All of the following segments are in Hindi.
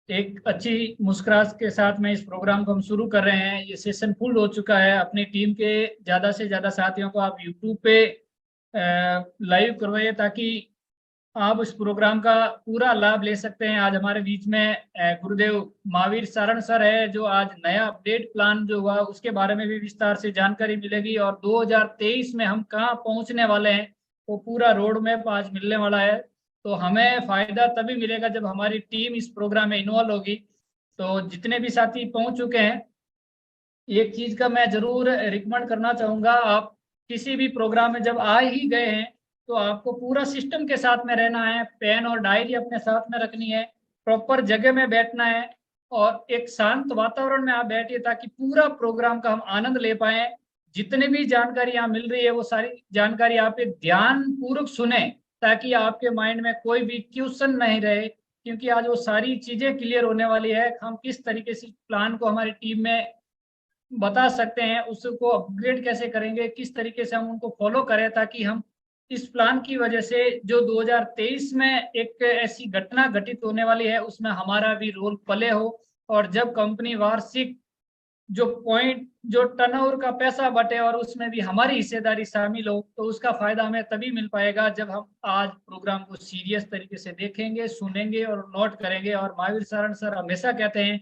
एक अच्छी मुस्कुराहट के साथ में इस प्रोग्राम को हम शुरू कर रहे हैं। ये सेशन फुल हो चुका है। अपनी टीम के ज़्यादा से ज़्यादा साथियों को आप यूट्यूब पे लाइव करवाइए ताकि आप इस प्रोग्राम का पूरा लाभ ले सकते हैं। आज हमारे बीच में गुरुदेव महावीर सारण सर है, जो आज नया अपडेट प्लान जो हुआ उसके बारे में भी विस्तार से जानकारी मिलेगी और 2023 में हम कहाँ पहुंचने वाले हैं वो पूरा रोड मैप आज मिलने वाला है। तो हमें फायदा तभी मिलेगा जब हमारी टीम इस प्रोग्राम में इन्वॉल्व होगी। तो जितने भी साथी पहुंच चुके हैं, एक चीज का मैं जरूर रिकमेंड करना चाहूंगा। आप किसी भी प्रोग्राम में जब आ ही गए हैं तो आपको पूरा सिस्टम के साथ में रहना है, पेन और डायरी अपने साथ में रखनी है, प्रॉपर जगह में बैठना है और एक शांत वातावरण में आप बैठिए ताकि पूरा प्रोग्राम का हम आनंद ले पाए। जितने भी जानकारी यहाँ मिल रही है वो सारी जानकारी आप एक ध्यान पूर्वक सुने ताकि आपके माइंड में कोई भी क्वेश्चन नहीं रहे, क्योंकि आज वो सारी चीजें क्लियर होने वाली है। हम किस तरीके से प्लान को हमारी टीम में बता सकते हैं, उसको अपग्रेड कैसे करेंगे, किस तरीके से हम उनको फॉलो करें ताकि हम इस प्लान की वजह से जो 2023 में एक ऐसी घटना घटित होने वाली है उसमें हमारा भी रोल प्ले हो। और जब कंपनी वार्षिक जो टर्नओवर का पैसा बटे और उसमें भी हमारी हिस्सेदारी शामिल हो, तो उसका फायदा हमें तभी मिल पाएगा जब हम आज प्रोग्राम को सीरियस तरीके से देखेंगे, सुनेंगे और नोट करेंगे। और महावीर सारण सर हमेशा कहते हैं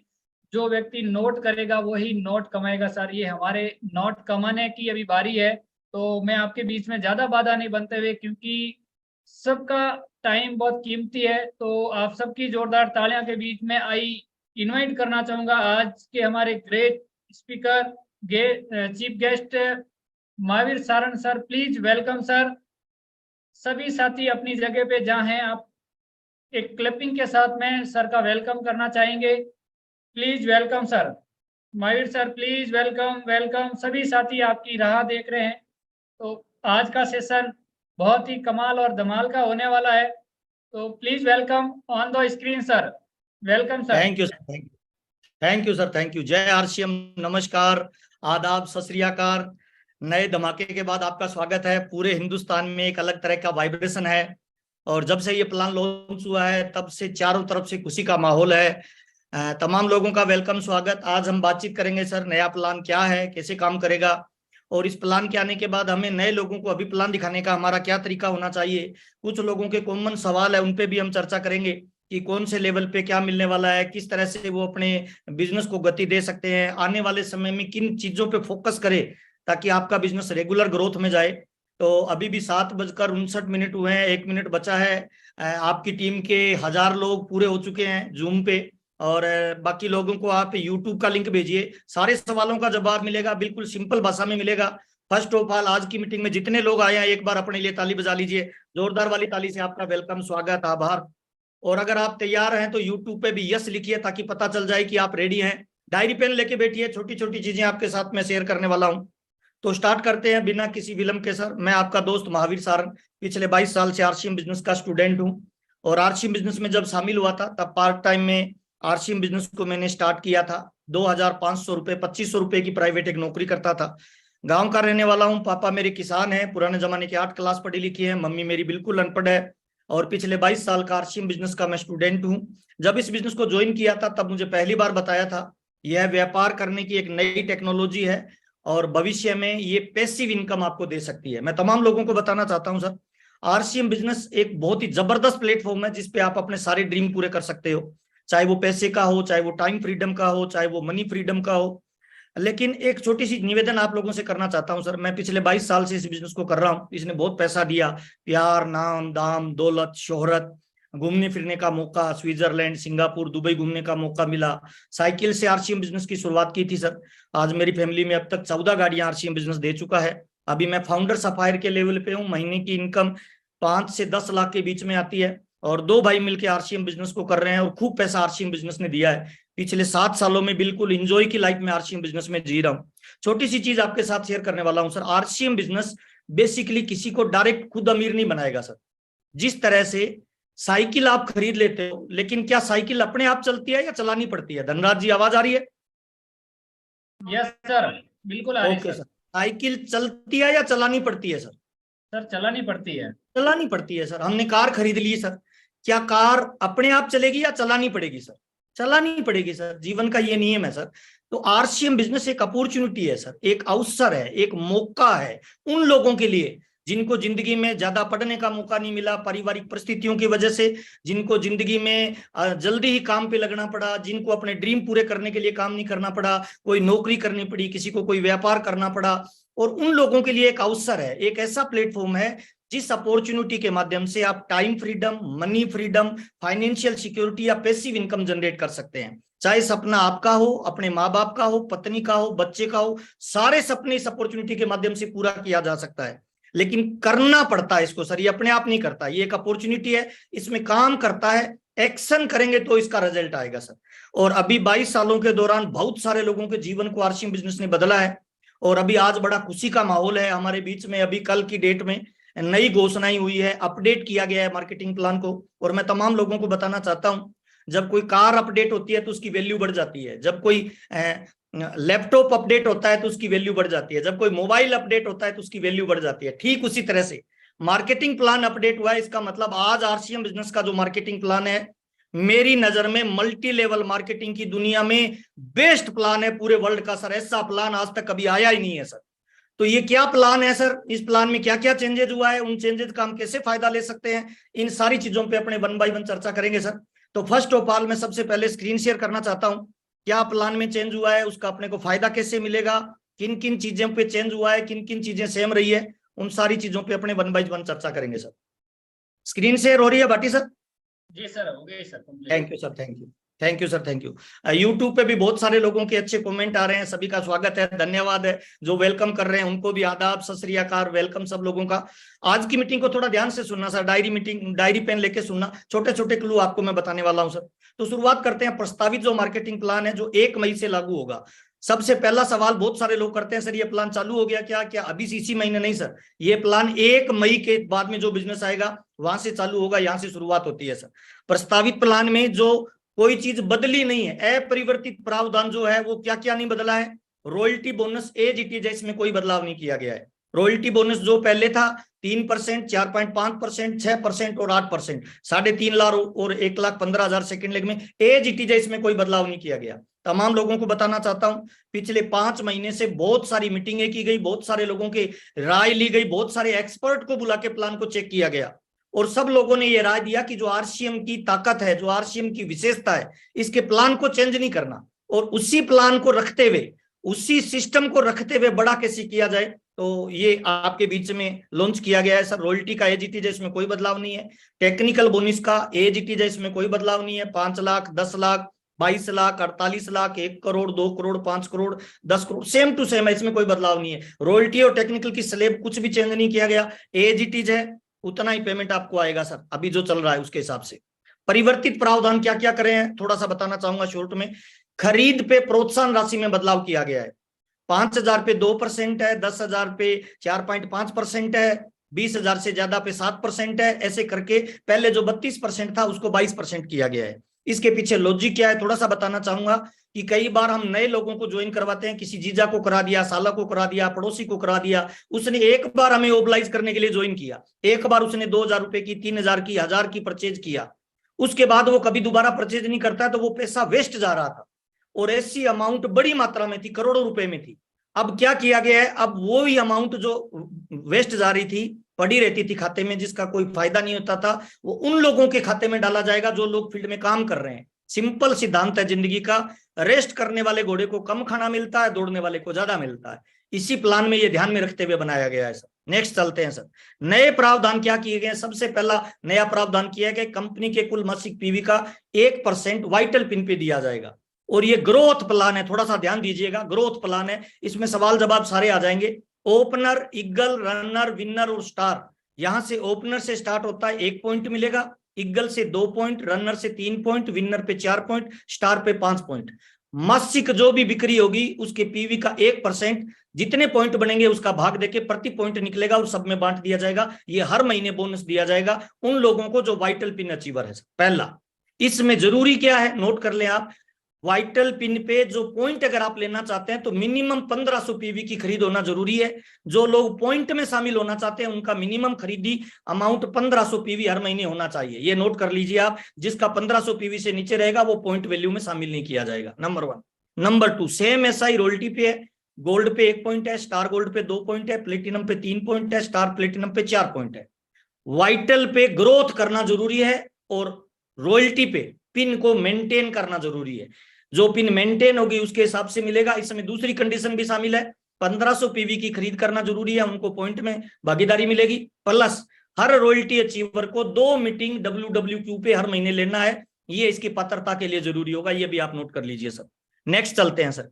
जो व्यक्ति नोट करेगा वही नोट कमाएगा। सर, ये हमारे नोट कमाने की अभी बारी है। तो मैं आपके बीच में ज्यादा बाधा नहीं बनते हुए, क्योंकि सबका टाइम बहुत कीमती है, तो आप सबकी जोरदार तालियां के बीच में आई इनवाइट करना चाहूंगा आज के हमारे great speaker, chief guest Mahavir Saran sir. Please welcome sir. सभी साथी अपनी जगह पे जहाँ हैं, आप एक क्लैपिंग के साथ में सर का वेलकम करना चाहेंगे। Please welcome sir. Mahavir sir please welcome welcome. सभी साथी आपकी राह देख रहे हैं। तो आज का सेशन बहुत ही कमाल और धमाल का होने वाला है। तो please welcome on the screen sir. Welcome sir. Thank you sir, thank you sir, thank you. जय आरसीएम, नमस्कार, आदाब, सत श्री अकाल। नए धमाके के बाद आपका स्वागत है। पूरे हिंदुस्तान में एक अलग तरह का वाइब्रेशन है और जब से ये प्लान लॉन्च हुआ है तब से चारों तरफ से खुशी का माहौल है। तमाम लोगों का वेलकम, स्वागत। आज हम बातचीत करेंगे सर, नया प्लान क्या है, कैसे काम करेगा और इस प्लान के आने के बाद हमें नए लोगों को अभी प्लान दिखाने का हमारा क्या तरीका होना चाहिए। कुछ लोगों के कॉमन सवाल है, उन पे भी हम चर्चा करेंगे कि कौन से लेवल पे क्या मिलने वाला है, किस तरह से वो अपने बिजनेस को गति दे सकते हैं, आने वाले समय में किन चीजों पे फोकस करें ताकि आपका बिजनेस रेगुलर ग्रोथ में जाए। तो अभी भी 7:59 हुए हैं, 1 मिनट बचा है। आपकी टीम के 1000 लोग पूरे हो चुके हैं जूम पे और बाकी लोगों को आप यूट्यूब का लिंक भेजिए। सारे सवालों का जवाब मिलेगा, बिल्कुल सिंपल भाषा में मिलेगा। फर्स्ट ऑफ ऑल, आज की मीटिंग में जितने लोग आए हैं एक बार अपने लिए ताली बजा लीजिए। जोरदार वाली ताली से आपका वेलकम, स्वागत, आभार। और अगर आप तैयार हैं तो यूट्यूब पे भी यस लिखिए ताकि पता चल जाए कि आप रेडी हैं। डायरी पेन लेके बैठिए, छोटी छोटी चीजें आपके साथ में शेयर करने वाला हूं। तो स्टार्ट करते हैं बिना किसी विलंब के सर। मैं आपका दोस्त महावीर सारण, पिछले 22 साल से आरसीएम बिजनेस का स्टूडेंट हूं और आरसीएम बिजनेस में जब शामिल हुआ था तब पार्ट टाइम में आरसीएम बिजनेस को मैंने स्टार्ट किया था। 2500 रुपए, 2500 रुपए की प्राइवेट एक नौकरी करता था। गांव का रहने वाला हूं। पापा मेरे किसान हैं, पुराने जमाने की 8 क्लास पढ़ी लिखी है। मम्मी मेरी बिल्कुल अनपढ़ है और पिछले 22 साल का आरसीएम बिजनेस का मैं स्टूडेंट हूं। जब इस बिजनेस को ज्वाइन किया था तब मुझे पहली बार बताया था यह व्यापार करने की एक नई टेक्नोलॉजी है और भविष्य में ये पैसिव इनकम आपको दे सकती है। मैं तमाम लोगों को बताना चाहता हूं सर, आरसीएम बिजनेस एक बहुत ही जबरदस्त प्लेटफॉर्म है जिसपे आप अपने सारे ड्रीम पूरे कर सकते हो, चाहे वो पैसे का हो, चाहे वो टाइम फ्रीडम का हो, चाहे वो मनी फ्रीडम का हो। लेकिन एक छोटी सी निवेदन आप लोगों से करना चाहता हूं सर। मैं पिछले 22 साल से इस बिजनेस को कर रहा हूं, इसने बहुत पैसा दिया, प्यार, नाम, दाम, दौलत, शोहरत, घूमने फिरने का मौका, स्विट्जरलैंड, सिंगापुर, दुबई घूमने का मौका मिला। साइकिल से आरसीएम बिजनेस की शुरुआत की थी सर। आज मेरी फैमिली में अब तक 14 गाड़ियां आरसीएम बिजनेस दे चुका है। अभी मैं फाउंडर सफायर के लेवल पे हूँ। महीने की इनकम 5 से 10 लाख के बीच में आती है और 2 भाई मिलकर आरसीएम बिजनेस को कर रहे हैं और खूब पैसा आरसीएम बिजनेस ने दिया है। पिछले 7 सालों में बिल्कुल इंजॉय की लाइफ में आरसीएम बिजनेस में जी रहा हूँ। छोटी सी चीज आपके साथ शेयर करने वाला हूँ सर। आरसीएम बिजनेस बेसिकली किसी को डायरेक्ट खुद अमीर नहीं बनाएगा सर। जिस तरह से साइकिल आप खरीद लेते हो, लेकिन क्या साइकिल अपने आप चलती है या चलानी पड़ती है? धनराज जी, आवाज आ रही है? यस सर, बिल्कुल आ रही है ओके सर। सर। साइकिल चलती है या चलानी पड़ती है सर? सर चलानी पड़ती है। चलानी पड़ती है सर। हमने कार खरीद ली सर, क्या कार अपने आप चलेगी या चलानी पड़ेगी सर? चलानी पड़ेगी सर, जीवन का ये नियम है सर। तो आरसीएम बिजनेस एक अपॉर्चुनिटी है सर, एक अवसर है, एक मौका है उन लोगों के लिए जिनको जिंदगी में ज्यादा पढ़ने का मौका नहीं मिला पारिवारिक परिस्थितियों की वजह से, जिनको जिंदगी में जल्दी ही काम पे लगना पड़ा, जिनको अपने ड्रीम पूरे करने के लिए काम नहीं करना पड़ा, कोई नौकरी करनी पड़ी, किसी को कोई व्यापार करना पड़ा। और उन लोगों के लिए एक अवसर है, एक ऐसा प्लेटफॉर्म है जिस अपॉर्चुनिटी के माध्यम से आप time freedom, money freedom, financial security या पैसिव इनकम जनरेट कर सकते हैं। चाहे सपना आपका हो, अपने माँ बाप का हो, पत्नी का हो, बच्चे का हो, सारे सपने इस अपॉर्चुनिटी के माध्यम से पूरा किया जा सकता है। लेकिन करना पड़ता है इसको सर, ये अपने आप नहीं करता, ये एक अपॉर्चुनिटी है, इसमें काम करता है, एक्शन करेंगे तो इसका रिजल्ट आएगा सर। और अभी 22 सालों के दौरान बहुत सारे लोगों के जीवन को आरसीएम बिजनेस ने बदला है। और अभी आज बड़ा खुशी का माहौल है हमारे बीच में। अभी कल की डेट में नई घोषणाएं हुई है, अपडेट किया गया है मार्केटिंग प्लान को। और मैं तमाम लोगों को बताना चाहता हूं, जब कोई कार अपडेट होती है तो उसकी वैल्यू बढ़ जाती है, जब कोई लैपटॉप अपडेट होता है तो उसकी वैल्यू बढ़ जाती है, जब कोई मोबाइल अपडेट होता है तो उसकी वैल्यू बढ़ जाती है। ठीक उसी तरह से मार्केटिंग प्लान अपडेट हुआ है। इसका मतलब आज आरसीएम बिजनेस का जो मार्केटिंग प्लान है, मेरी नजर में मल्टी लेवल मार्केटिंग की दुनिया में बेस्ट प्लान है पूरे वर्ल्ड का सर। ऐसा प्लान आज तक कभी आया ही नहीं है सर। तो ये क्या प्लान है सर, इस प्लान में क्या क्या चेंजेस हुआ है, उन चेंजेस का हम कैसे फायदा ले सकते हैं, इन सारी चीजों पे अपने 1 बाय 1 चर्चा करेंगे सर। तो फर्स्ट ऑफ ऑल मैं सबसे पहले स्क्रीन शेयर करना चाहता हूं, क्या प्लान में चेंज हुआ है, उसका अपने को फायदा कैसे मिलेगा, किन किन चीजों पे चेंज हुआ है, किन किन चीजें सेम रही है, उन सारी चीजों पे अपने 1 बाय 1 चर्चा करेंगे सर। स्क्रीन शेयर हो रही है भाटी सर? जी सर, हो गई sir. Thank you sir, thank you, thank you sir, thank you. YouTube पे भी बहुत सारे लोगों के अच्छे कमेंट आ रहे हैं, सभी का स्वागत है, धन्यवाद है। जो वेलकम कर रहे हैं उनको भी आदाब, सत श्री अकाल, वेलकम सब लोगों का। आज की मीटिंग को थोड़ा ध्यान से सुनना सर, डायरी पेन लेके सुनना, छोटे छोटे क्लू आपको मैं बताने वाला हूं सर। तो शुरुआत करते हैं। प्रस्तावित जो मार्केटिंग प्लान है जो 1 मई से लागू होगा। सबसे पहला सवाल बहुत सारे लोग करते हैं, सर ये प्लान चालू हो गया क्या? क्या अभी इसी महीने? नहीं सर, ये प्लान 1 मई के बाद में जो बिजनेस आएगा वहां से चालू होगा, यहां से शुरुआत होती है सर। प्रस्तावित प्लान में जो कोई चीज बदली नहीं है, अपरिवर्तित प्रावधान जो है वो क्या क्या नहीं बदला है। Royalty bonus as it is है, इसमें कोई बदलाव नहीं किया गया है। रॉयल्टी बोनस जो पहले था 3%, 4.5%, 6% और 8%, 3.5 लाख और 1,15,000 सेकेंड लेग में एज इट इज है, इसमें कोई बदलाव नहीं किया गया। तमाम लोगों को बताना चाहता हूं, पिछले 5 महीने से बहुत सारी मीटिंगें की गई, बहुत सारे लोगों की राय ली गई, बहुत सारे एक्सपर्ट को बुला के प्लान को चेक किया गया और सब लोगों ने यह राय दिया कि जो आरसीएम की ताकत है, जो आरसीएम की विशेषता है, इसके प्लान को चेंज नहीं करना और उसी प्लान को रखते हुए, उसी सिस्टम को रखते हुए बड़ा कैसे किया जाए। तो ये आपके बीच में लॉन्च किया गया है सर। रॉयल्टी का एज इट इज है, इसमें कोई बदलाव नहीं है। टेक्निकल बोनस का एज इट इज है, इसमें कोई बदलाव नहीं है। 5 lakh, 10 lakh, 22 lakh, 48 lakh, 1 crore, 2 crore, 5 crore, 10 crore, same to same है, इसमें कोई बदलाव नहीं है। रॉयल्टी और टेक्निकल की स्लैब कुछ भी चेंज नहीं किया गया, एज इट इज है, उतना ही पेमेंट आपको आएगा सर अभी जो चल रहा है उसके हिसाब से। परिवर्तित प्रावधान क्या क्या करे हैं थोड़ा सा बताना चाहूंगा शॉर्ट में। खरीद पे प्रोत्साहन राशि में बदलाव किया गया है। 5,000 पे 2% है, 10,000 पे 4.5% है, 20,000 से ज्यादा पे 7% है। ऐसे करके पहले जो 32% था उसको 22% किया गया है। इसके पीछे लॉजिक क्या है थोड़ा सा बताना चाहूंगा कि कई बार हम नए लोगों को ज्वाइन करवाते हैं, किसी जीजा को करा दिया, साला को करा दिया, पड़ोसी को करा दिया, उसने एक बार हमें ओबलाइज करने के लिए ज्वाइन किया, एक बार उसने 2,000 रुपए की, 3,000 की, 1,000 की परचेज किया, उसके बाद वो कभी दोबारा परचेज नहीं करता, तो वो पैसा वेस्ट जा रहा था और ऐसी अमाउंट बड़ी मात्रा में थी, करोड़ों रुपए में थी। अब क्या किया गया है, अब वो ही अमाउंट जो वेस्ट जा रही थी, पड़ी रहती थी खाते में, जिसका कोई फायदा नहीं होता था, वो उन लोगों के खाते में डाला जाएगा जो लोग फील्ड में काम कर रहे हैं। सिंपल सिद्धांत है जिंदगी का, रेस्ट करने वाले घोड़े को कम खाना मिलता है, दौड़ने वाले को ज्यादा मिलता है। इसी प्लान में ये ध्यान में रखते हुए बनाया गया है सर। नेक्स्ट चलते हैं सर। नए प्रावधान क्या किए गए? सबसे पहला नया प्रावधान किया गया, कंपनी के कुल मासिक पीवी का 1% वाइटल पिन पे दिया जाएगा। और ये ग्रोथ प्लान है, थोड़ा सा ध्यान दीजिएगा, ग्रोथ प्लान है, इसमें सवाल जवाब सारे आ जाएंगे। ओपनर, ईगल, रनर, विनर और स्टार, यहां से ओपनर से स्टार्ट होता है 1 पॉइंट मिलेगा, ईगल से 2 पॉइंट, रनर से 3 पॉइंट, विनर पे 4 पॉइंट, स्टार पे 5 पॉइंट। मासिक जो भी बिक्री होगी उसके पीवी का 1%, जितने पॉइंट बनेंगे उसका भाग देके प्रति पॉइंट निकलेगा और सब में बांट दिया जाएगा। ये हर महीने बोनस दिया जाएगा उन लोगों को जो वाइटल पिन अचीवर है। पहला, इसमें जरूरी क्या है नोट कर लें आप, वाइटल पिन पे जो पॉइंट अगर आप लेना चाहते हैं तो मिनिमम 1500 पीवी की खरीद होना जरूरी है। जो लोग पॉइंट में शामिल होना चाहते हैं उनका मिनिमम खरीदी अमाउंट 1500 पीवी हर महीने होना चाहिए। ये नोट कर लीजिए आप, जिसका 1500 पीवी से नीचे रहेगा वो पॉइंट वैल्यू में शामिल नहीं किया जाएगा, number 1। Number 2, same SI royalty पे है। गोल्ड पे 1 पॉइंट है, स्टार गोल्ड पे 2 पॉइंट है, प्लेटिनम पे 3 पॉइंट है, स्टार प्लेटिनम पे 4 पॉइंट है। वाइटल पे ग्रोथ करना जरूरी है और रॉयल्टी पे पिन को मेंटेन करना जरूरी है। जो पिन मेंटेन होगी उसके हिसाब से मिलेगा। इसमें दूसरी कंडीशन भी शामिल है, 1500 पीवी की खरीद करना जरूरी है, उनको पॉइंट में भागीदारी मिलेगी। प्लस हर रॉयल्टी अचीवर को 2 मीटिंग WWQ पे हर महीने लेना है, ये इसकी पात्रता के लिए जरूरी होगा, ये भी आप नोट कर लीजिए सर। नेक्स्ट चलते हैं सर।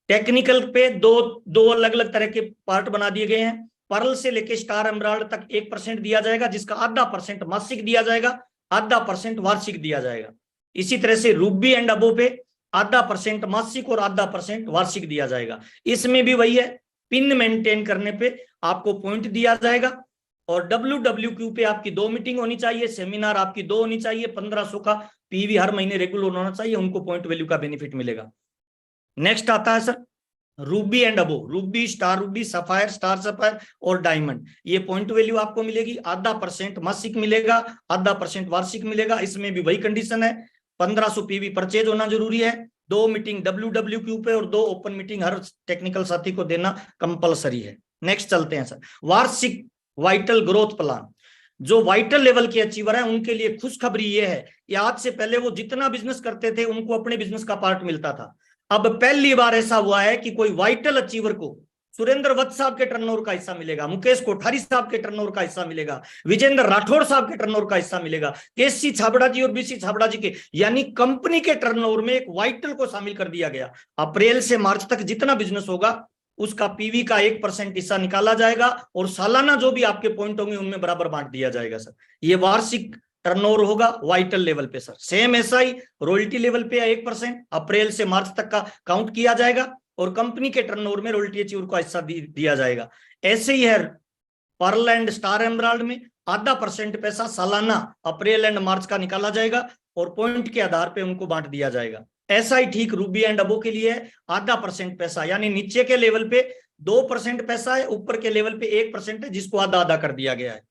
टेक्निकल पे दो अलग अलग तरह के पार्ट बना दिए गए हैं। पर्ल से लेके स्टार एमराल्ड तक 1% दिया जाएगा, जिसका आधा % मासिक दिया जाएगा, आधा % वार्षिक दिया जाएगा। इसी तरह से रूबी एंड अबो पे आधा % मासिक और आधा % वार्षिक दिया जाएगा। इसमें भी वही है, पिन मेंटेन करने पे आपको पॉइंट दिया जाएगा और WWQ पे आपकी 2 मीटिंग होनी चाहिए, सेमिनार आपकी 2 होनी चाहिए, 1500 का पीवी हर महीने रेगुलर होना चाहिए, उनको पॉइंट वैल्यू का बेनिफिट मिलेगा। नेक्स्ट आता है sir Ruby and above, Ruby, star Ruby, sapphire, star sapphire और डायमंड। ये पॉइंट वैल्यू आपको मिलेगी, आधा % मासिक मिलेगा, आधा % वार्षिक मिलेगा। इसमें भी वही कंडीशन है, 1500 पीवी परचेज होना जरूरी है, 2 मीटिंग WWQ पे और 2 ओपन मीटिंग हर टेक्निकल साथी को देना कंपलसरी है। नेक्स्ट चलते हैं सर, वार्षिक वाइटल ग्रोथ प्लान। जो वाइटल लेवल के अचीवर है उनके लिए खुशखबरी ये है कि आज से पहले वो जितना बिजनेस करते थे उनको अपने बिजनेस का पार्ट मिलता था। अब पहली बार ऐसा हुआ है कि कोई वाइटल अचीवर को सुरेंद्र वत्स साहब के टर्नओवर का हिस्सा मिलेगा, मुकेश कोठारी साहब के टर्नओवर का हिस्सा मिलेगा, विजेंद्र राठौड़ साहब के टर्नओवर का हिस्सा मिलेगा, केसी छाबड़ा जी और बीसी छाबड़ा जी के, यानी कंपनी के टर्नओवर में एक वाइटल को शामिल कर दिया गया। अप्रैल से मार्च तक जितना बिजनेस होगा उसका पीवी का 1% हिस्सा निकाला जाएगा और सालाना जो भी आपके पॉइंट होंगे उनमें बराबर बांट दिया जाएगा सर। ये वार्षिक टर्नओवर होगा वाइटल लेवल पे sir. Same SI royalty level पे 1% अप्रैल से मार्च तक का काउंट किया जाएगा और कंपनी के टर्नओवर में रॉयल्टी अचीवर का हिस्सा दिया जाएगा। ऐसे ही है पर्ल एंड स्टार एमराल्ड में, आधा % पैसा सालाना अप्रैल एंड मार्च का निकाला जाएगा और पॉइंट के आधार पे उनको बांट दिया जाएगा। ऐसा ही ठीक रूबी एंड अबो के लिए है, आधा % पैसा, यानी नीचे के लेवल पे 2% पैसा है, ऊपर के लेवल पे 1% है, जिसको आधा आधा कर दिया गया है।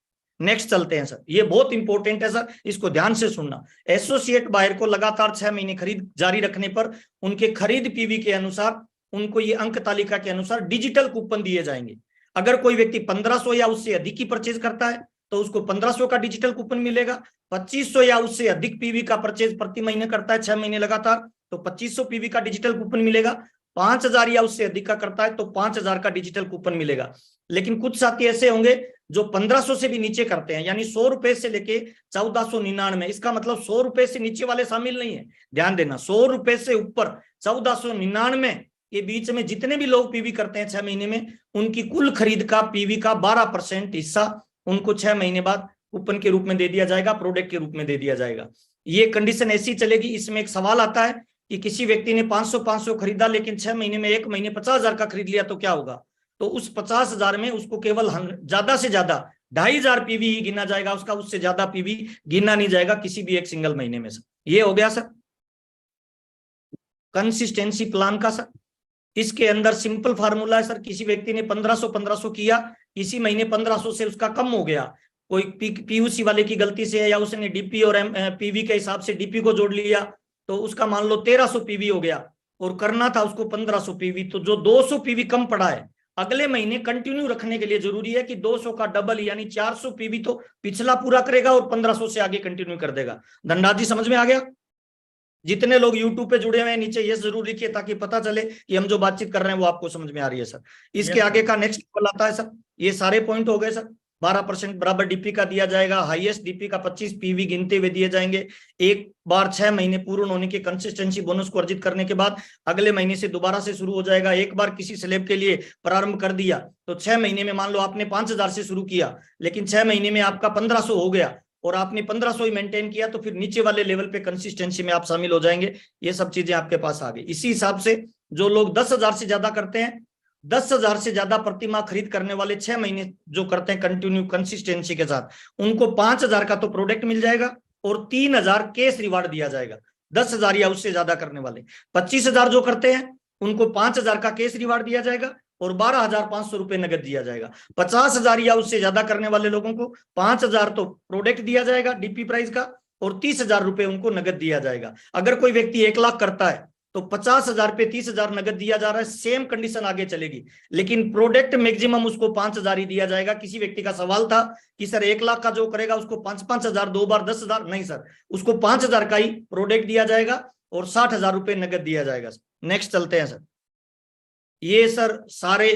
नेक्स्ट चलते हैं सर, ये बहुत इंपॉर्टेंट है सर, इसको ध्यान से सुनना। एसोसिएट बायर को लगातार 6 महीने खरीद जारी रखने पर उनके खरीद पीवी के अनुसार उनको ये अंक तालिका के अनुसार डिजिटल कूपन दिए जाएंगे। अगर कोई व्यक्ति 1500 या उससे अधिक की परचेज करता है तो उसको 1500 का डिजिटल कूपन मिलेगा। 2500 या उससे अधिक पीवी का परचेज प्रति महीने करता है 6 महीने लगातार तो 2500 पीवी का डिजिटल कूपन मिलेगा। 5000 या उससे अधिक का करता है तो 5000 का डिजिटल कूपन मिलेगा। लेकिन कुछ साथी ऐसे होंगे जो 1500 से भी नीचे करते हैं, यानी 100 रुपए से लेके 1499, इसका मतलब 100 रुपए से नीचे वाले शामिल नहीं है, ध्यान देना। 100 रुपए से ऊपर 1499 के बीच में जितने भी लोग पीवी करते हैं 6 महीने में, उनकी कुल खरीद का पीवी का 12% हिस्सा उनको 6 महीने बाद कूपन के रूप में दे दिया जाएगा, प्रोडक्ट के रूप में दे दिया जाएगा। ये कंडीशन ऐसी चलेगी। इसमें एक सवाल आता है कि किसी व्यक्ति ने 500 खरीदा लेकिन 6 महीने में 1 महीने 50,000 का खरीद लिया तो क्या होगा? तो उस 50,000 में उसको केवल ज्यादा से ज्यादा 2500 पीवी ही गिना जाएगा, उसका उससे ज्यादा पीवी गिना नहीं जाएगा किसी भी एक सिंगल महीने में। सर ये हो गया सर कंसिस्टेंसी प्लान का। सर इसके अंदर सिंपल फार्मूला है सर, किसी व्यक्ति ने 1500 किया, इसी महीने 1500 से उसका कम हो गया, कोई पीयूसी वाले की गलती से है या उसने डीपी और पीवी के हिसाब से डीपी को जोड़ लिया तो उसका मान लो 1300 पीवी हो गया और करना था उसको 1500 पीवी, तो जो 200 पीवी कम पड़ा है अगले महीने कंटिन्यू रखने के लिए जरूरी है कि 200 का डबल यानी 400 पीवी तो पिछला पूरा करेगा और 1500 से आगे कंटिन्यू कर देगा। धनराज जी समझ में आ गया? जितने लोग YouTube पे जुड़े हुए हैं नीचे ये जरूर लिखिए ताकि पता चले कि हम जो बातचीत कर रहे हैं वो आपको समझ में आ रही है सर। इसके आगे का नेक्स्ट लेवल आता है सर, ये सारे पॉइंट हो गए सर। 12% बराबर डीपी का दिया जाएगा, हाईएस्ट डीपी का 25 पीवी गिनते हुए दिए जाएंगे। एक बार 6 महीने पूर्ण होने के कंसिस्टेंसी बोनस को अर्जित करने के बाद अगले महीने से दोबारा से शुरू हो जाएगा। एक बार किसी स्लैब के लिए प्रारंभ कर दिया तो 6 महीने में मान लो आपने 5000 से शुरू किया लेकिन 6 महीने में आपका 1500 हो गया और आपने 1500 ही मेंटेन किया तो फिर नीचे वाले लेवल पे कंसिस्टेंसी में आप शामिल हो जाएंगे। ये सब चीजें आपके पास आ गई। इसी हिसाब से जो लोग 10,000 से ज्यादा करते हैं, 10,000 से ज्यादा प्रति माह खरीद करने वाले 6 महीने जो करते हैं कंटिन्यू कंसिस्टेंसी के साथ, उनको 5,000 का तो प्रोडक्ट मिल जाएगा और 3,000 केस रिवार्ड दिया जाएगा। 10,000 या उससे ज्यादा करने वाले। 25,000 जो करते हैं उनको 5,000 का कैश रिवार्ड दिया जाएगा और 12,500 रुपए नगद दिया जाएगा। 50,000 या उससे ज्यादा करने वाले लोगों को 5,000 तो प्रोडक्ट दिया जाएगा डीपी प्राइस का और 30,000 रुपए उनको नगद दिया जाएगा। अगर कोई व्यक्ति 1 लाख करता है तो 50,000 पे 30,000 नगद दिया जा रहा है। सेम कंडीशन आगे चलेगी, लेकिन प्रोडक्ट मैक्सिमम उसको 5,000 ही दिया जाएगा। किसी व्यक्ति का सवाल था कि सर 1 लाख का जो करेगा उसको 5,000 2 बार 10,000, नहीं सर, उसको 5,000 का ही प्रोडक्ट दिया जाएगा और 60,000 रुपए नगद दिया जाएगा। नेक्स्ट चलते हैं सर। ये सर सारे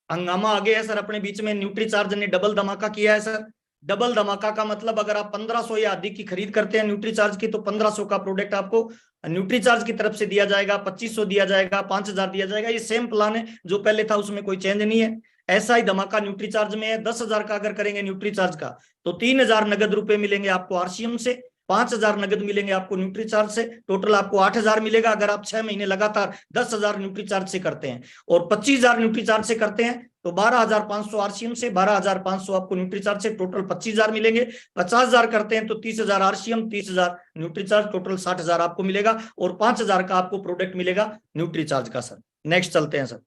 हंगामा आ गया है सर अपने बीच में। न्यूट्री चार्ज ने डबल धमाका किया है सर। डबल धमाका का मतलब अगर आप 1500 या अधिक की खरीद करते हैं न्यूट्री चार्ज की तो 1500 का प्रोडक्ट आपको न्यूट्री चार्ज की तरफ से दिया जाएगा, 2500 दिया जाएगा, 5,000 दिया जाएगा। ये सेम प्लान है जो पहले था, उसमें कोई चेंज नहीं है। ऐसा ही धमाका न्यूट्री चार्ज में है। 10,000 का अगर करेंगे न्यूट्री चार्ज का तो 3,000 नगद रुपए मिलेंगे आपको आरसीएम से, 5,000 नगद मिलेंगे आपको न्यूट्री चार्ज से। टोटल आपको 8,000 मिलेगा अगर आप 6 महीने लगातार 10,000 न्यूट्री चार्ज से करते हैं। और 25,000 न्यूट्री चार्ज से करते हैं तो 12,500 आरसीएम से, 12,500 आपको न्यूट्री चार्ज से, टोटल 25,000 मिलेंगे। 50,000 करते हैं तो 30,000 आरसीएम, 30,000 न्यूट्री चार्ज, टोटल 60,000 आपको मिलेगा और 5,000 का आपको प्रोडक्ट मिलेगा न्यूट्री चार्ज का सर। नेक्स्ट चलते हैं सर।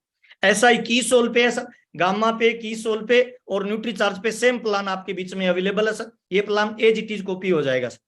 ऐसा ही कीसोल पे है सर, गामा पे, कीसोल पे और न्यूट्री चार्ज पे सेम प्लान आपके बीच में अवेलेबल है सर। ये plan as it is copy हो जाएगा सर।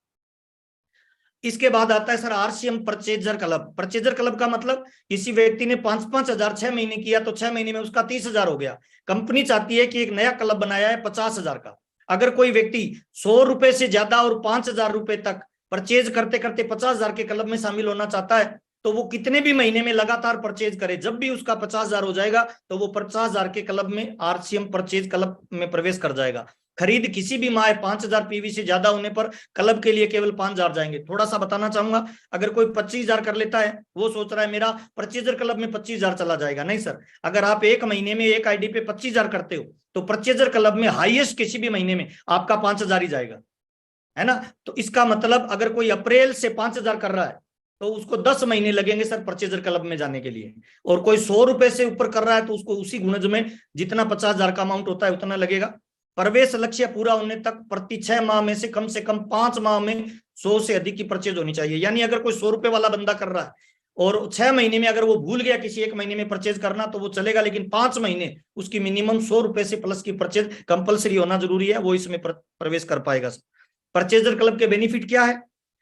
इसके बाद आता है sir RCM purchaser club. Purchaser club का मतलब किसी व्यक्ति ने 5,000 6 महीने किया तो 6 महीने में उसका 30,000 हो गया। कंपनी चाहती है कि एक नया क्लब बनाया है 50,000 का। अगर कोई व्यक्ति 100 रुपए से ज्यादा और 5,000 रुपए तक परचेज करते करते 50,000 के क्लब में शामिल होना चाहता है तो वो कितने भी महीने में लगातार परचेज करे, जब भी उसका 50,000 हो जाएगा तो वो 50,000 के क्लब में, आरसीएम परचेज क्लब में प्रवेश कर जाएगा। खरीद किसी भी माह 5,000 पीवी से ज्यादा होने पर क्लब के लिए केवल 5,000 जाएंगे। थोड़ा सा बताना चाहूंगा, अगर कोई 25,000 कर लेता है, वो सोच रहा है मेरा परचेजर क्लब में 25,000 चला जाएगा। नहीं सर, अगर आप एक महीने में एक आईडी पे 25,000 करते हो तो परचेजर क्लब में हाईएस्ट किसी भी महीने में आपका 5,000 ही जाएगा, है ना। तो इसका मतलब अगर कोई अप्रैल से 5,000 कर रहा है तो उसको 10 महीने लगेंगे सर परचेजर क्लब में जाने के लिए। और कोई 100 रुपए से ऊपर कर रहा है तो उसको उसी गुणज में जितना 50,000 का अमाउंट होता है उतना लगेगा। प्रवेश लक्ष्य पूरा होने तक प्रति 6 माह में से कम 5 माह में 100 से अधिक की परचेज होनी चाहिए। यानी अगर कोई 100 रुपए वाला बंदा कर रहा है और 6 महीने में अगर वो भूल गया किसी एक महीने में परचेज करना तो वो चलेगा, लेकिन 5 महीने उसकी मिनिमम 100 रुपए से प्लस की परचेज कंपलसरी होना जरूरी है, वो इसमें प्रवेश कर पाएगा। परचेजर क्लब के बेनिफिट क्या है?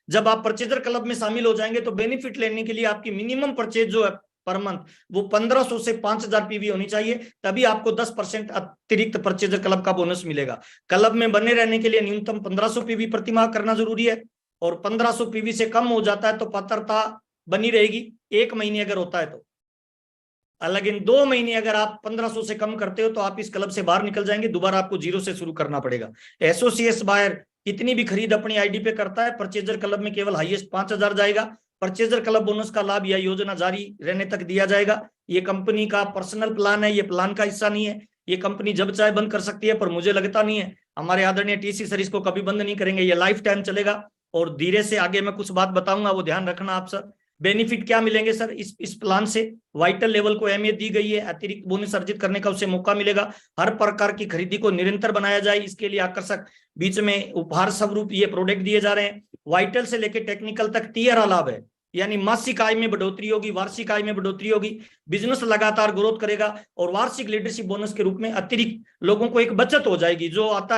जब आप परचेजर क्लब में शामिल हो जाएंगे तो बेनिफिट लेने के लिए आपकी मिनिमम परचेज जो है पर मंथ वो 1,500 से 5,000 पीवी होनी चाहिए, तभी आपको 10% अतिरिक्त परचेजर क्लब का बोनस मिलेगा। क्लब में बने रहने के लिए न्यूनतम 1,500 पीवी प्रति माह करना जरूरी है और 1,500 पीवी से कम हो जाता है तो पात्रता बनी रहेगी 1 महीने अगर होता है तो। लेकिन 2 महीने अगर आप 1,500 से कम करते हो तो आप इस क्लब से बाहर निकल जाएंगे, दोबारा आपको जीरो से शुरू करना पड़ेगा। एसोसिएट्स बायर कितनी भी खरीद अपनी आईडी पे करता है, परचेजर क्लब में केवल हाईएस्ट 5,000 जाएगा। परचेजर क्लब बोनस का लाभ या योजना जारी रहने तक दिया जाएगा। ये कंपनी का पर्सनल प्लान है, ये प्लान का हिस्सा नहीं है। ये कंपनी जब चाहे बंद कर सकती है, पर मुझे लगता नहीं है हमारे आदरणीय टीसी सर इसको कभी बंद नहीं करेंगे, ये लाइफ टाइम चलेगा। और धीरे से आगे मैं कुछ बात बताऊंगा, वो ध्यान रखना आप सर। बेनिफिट क्या मिलेंगे सर इस प्लान से? वाइटल लेवल को अहमियत दी गई है, अतिरिक्त बोनस अर्जित करने का उसे मौका मिलेगा। हर प्रकार की खरीदी को निरंतर बनाया जाए, इसके लिए आकर्षक बीच में उपहार स्वरूप ये प्रोडक्ट दिए जा रहे हैं। वाइटल से लेकर टेक्निकल तक तिहरा लाभ है, यानी मासिक आय में बढ़ोतरी होगी, वार्षिक आय में बढ़ोतरी होगी, बिजनेस लगातार ग्रोथ करेगा और वार्षिक लीडरशिप बोनस के रूप में अतिरिक्त लोगों को एक बचत हो जाएगी। जो आता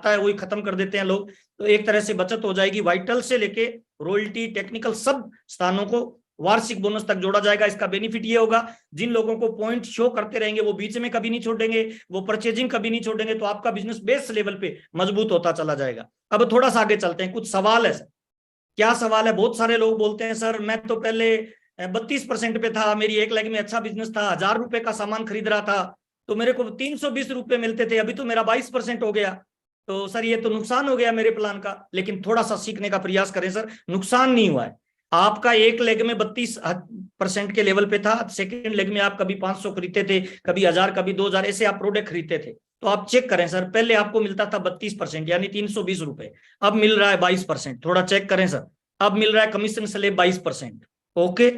है वही खत्म कर देते हैं लोग, तो एक तरह से बचत हो जाएगी। वाइटल से लेके रॉयल्टी, टेक्निकल सब स्थानों को वार्षिक बोनस तक जोड़ा जाएगा। इसका बेनिफिट ये होगा, जिन लोगों को पॉइंट शो करते रहेंगे वो बीच में कभी नहीं छोड़ेंगे, वो परचेजिंग कभी नहीं छोड़ेंगे, तो आपका बिजनेस बेस लेवल पे मजबूत होता चला जाएगा। अब थोड़ा सा आगे चलते हैं, कुछ सवाल है सर। क्या सवाल है? बहुत सारे लोग बोलते हैं सर मैं तो पहले 32% पे था, मेरी 1 लाख में अच्छा बिजनेस था, 1,000 रुपए का सामान खरीद रहा था तो मेरे को 320 रुपए मिलते थे, अभी तो मेरा 22% हो गया, तो सर ये तो नुकसान हो गया मेरे प्लान का। लेकिन थोड़ा सा सीखने का प्रयास करें सर, नुकसान नहीं हुआ है। आपका 1 लेग में 32% के लेवल पे था, सेकेंड लेग में आप कभी 500 खरीदते थे, कभी 1,000, कभी 2,000, ऐसे आप प्रोडक्ट खरीदते थे। तो आप चेक करें सर, पहले आपको मिलता था 32% यानी 320 रुपए, अब मिल रहा है 22%। थोड़ा चेक करें सर, अब मिल रहा है कमीशन स्लैब 22%। ओके,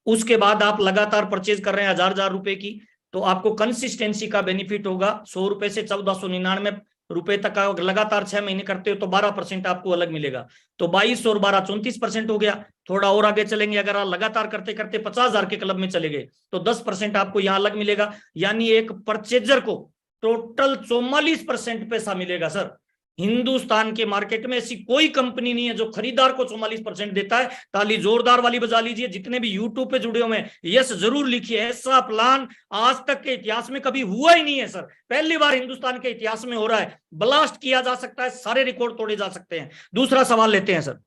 उसके बाद आप लगातार परचेज कर रहे हैं 1,000 रुपए की, तो आपको कंसिस्टेंसी का बेनिफिट होगा। 100 रुपए से 1,499 रुपए तक का लगातार 6 महीने करते हो तो 12% आपको अलग मिलेगा। तो 22 और 12 34% हो गया। थोड़ा और आगे चलेंगे, अगर आप लगातार करते करते 50,000 के क्लब में चले गए तो 10% आपको यहाँ अलग मिलेगा। यानी एक परचेजर को टोटल 44% पैसा मिलेगा सर। हिंदुस्तान के मार्केट में ऐसी कोई कंपनी नहीं है जो खरीदार को 44% देता है। ताली जोरदार वाली बजा लीजिए। जितने भी यूट्यूब पे जुड़े हुए हैं यस जरूर लिखिए, ऐसा प्लान आज तक के इतिहास में कभी हुआ ही नहीं है सर। पहली बार हिंदुस्तान के इतिहास में हो रहा है। ब्लास्ट किया जा सकता है, सारे रिकॉर्ड तोड़े जा सकते हैं। दूसरा सवाल लेते हैं सर।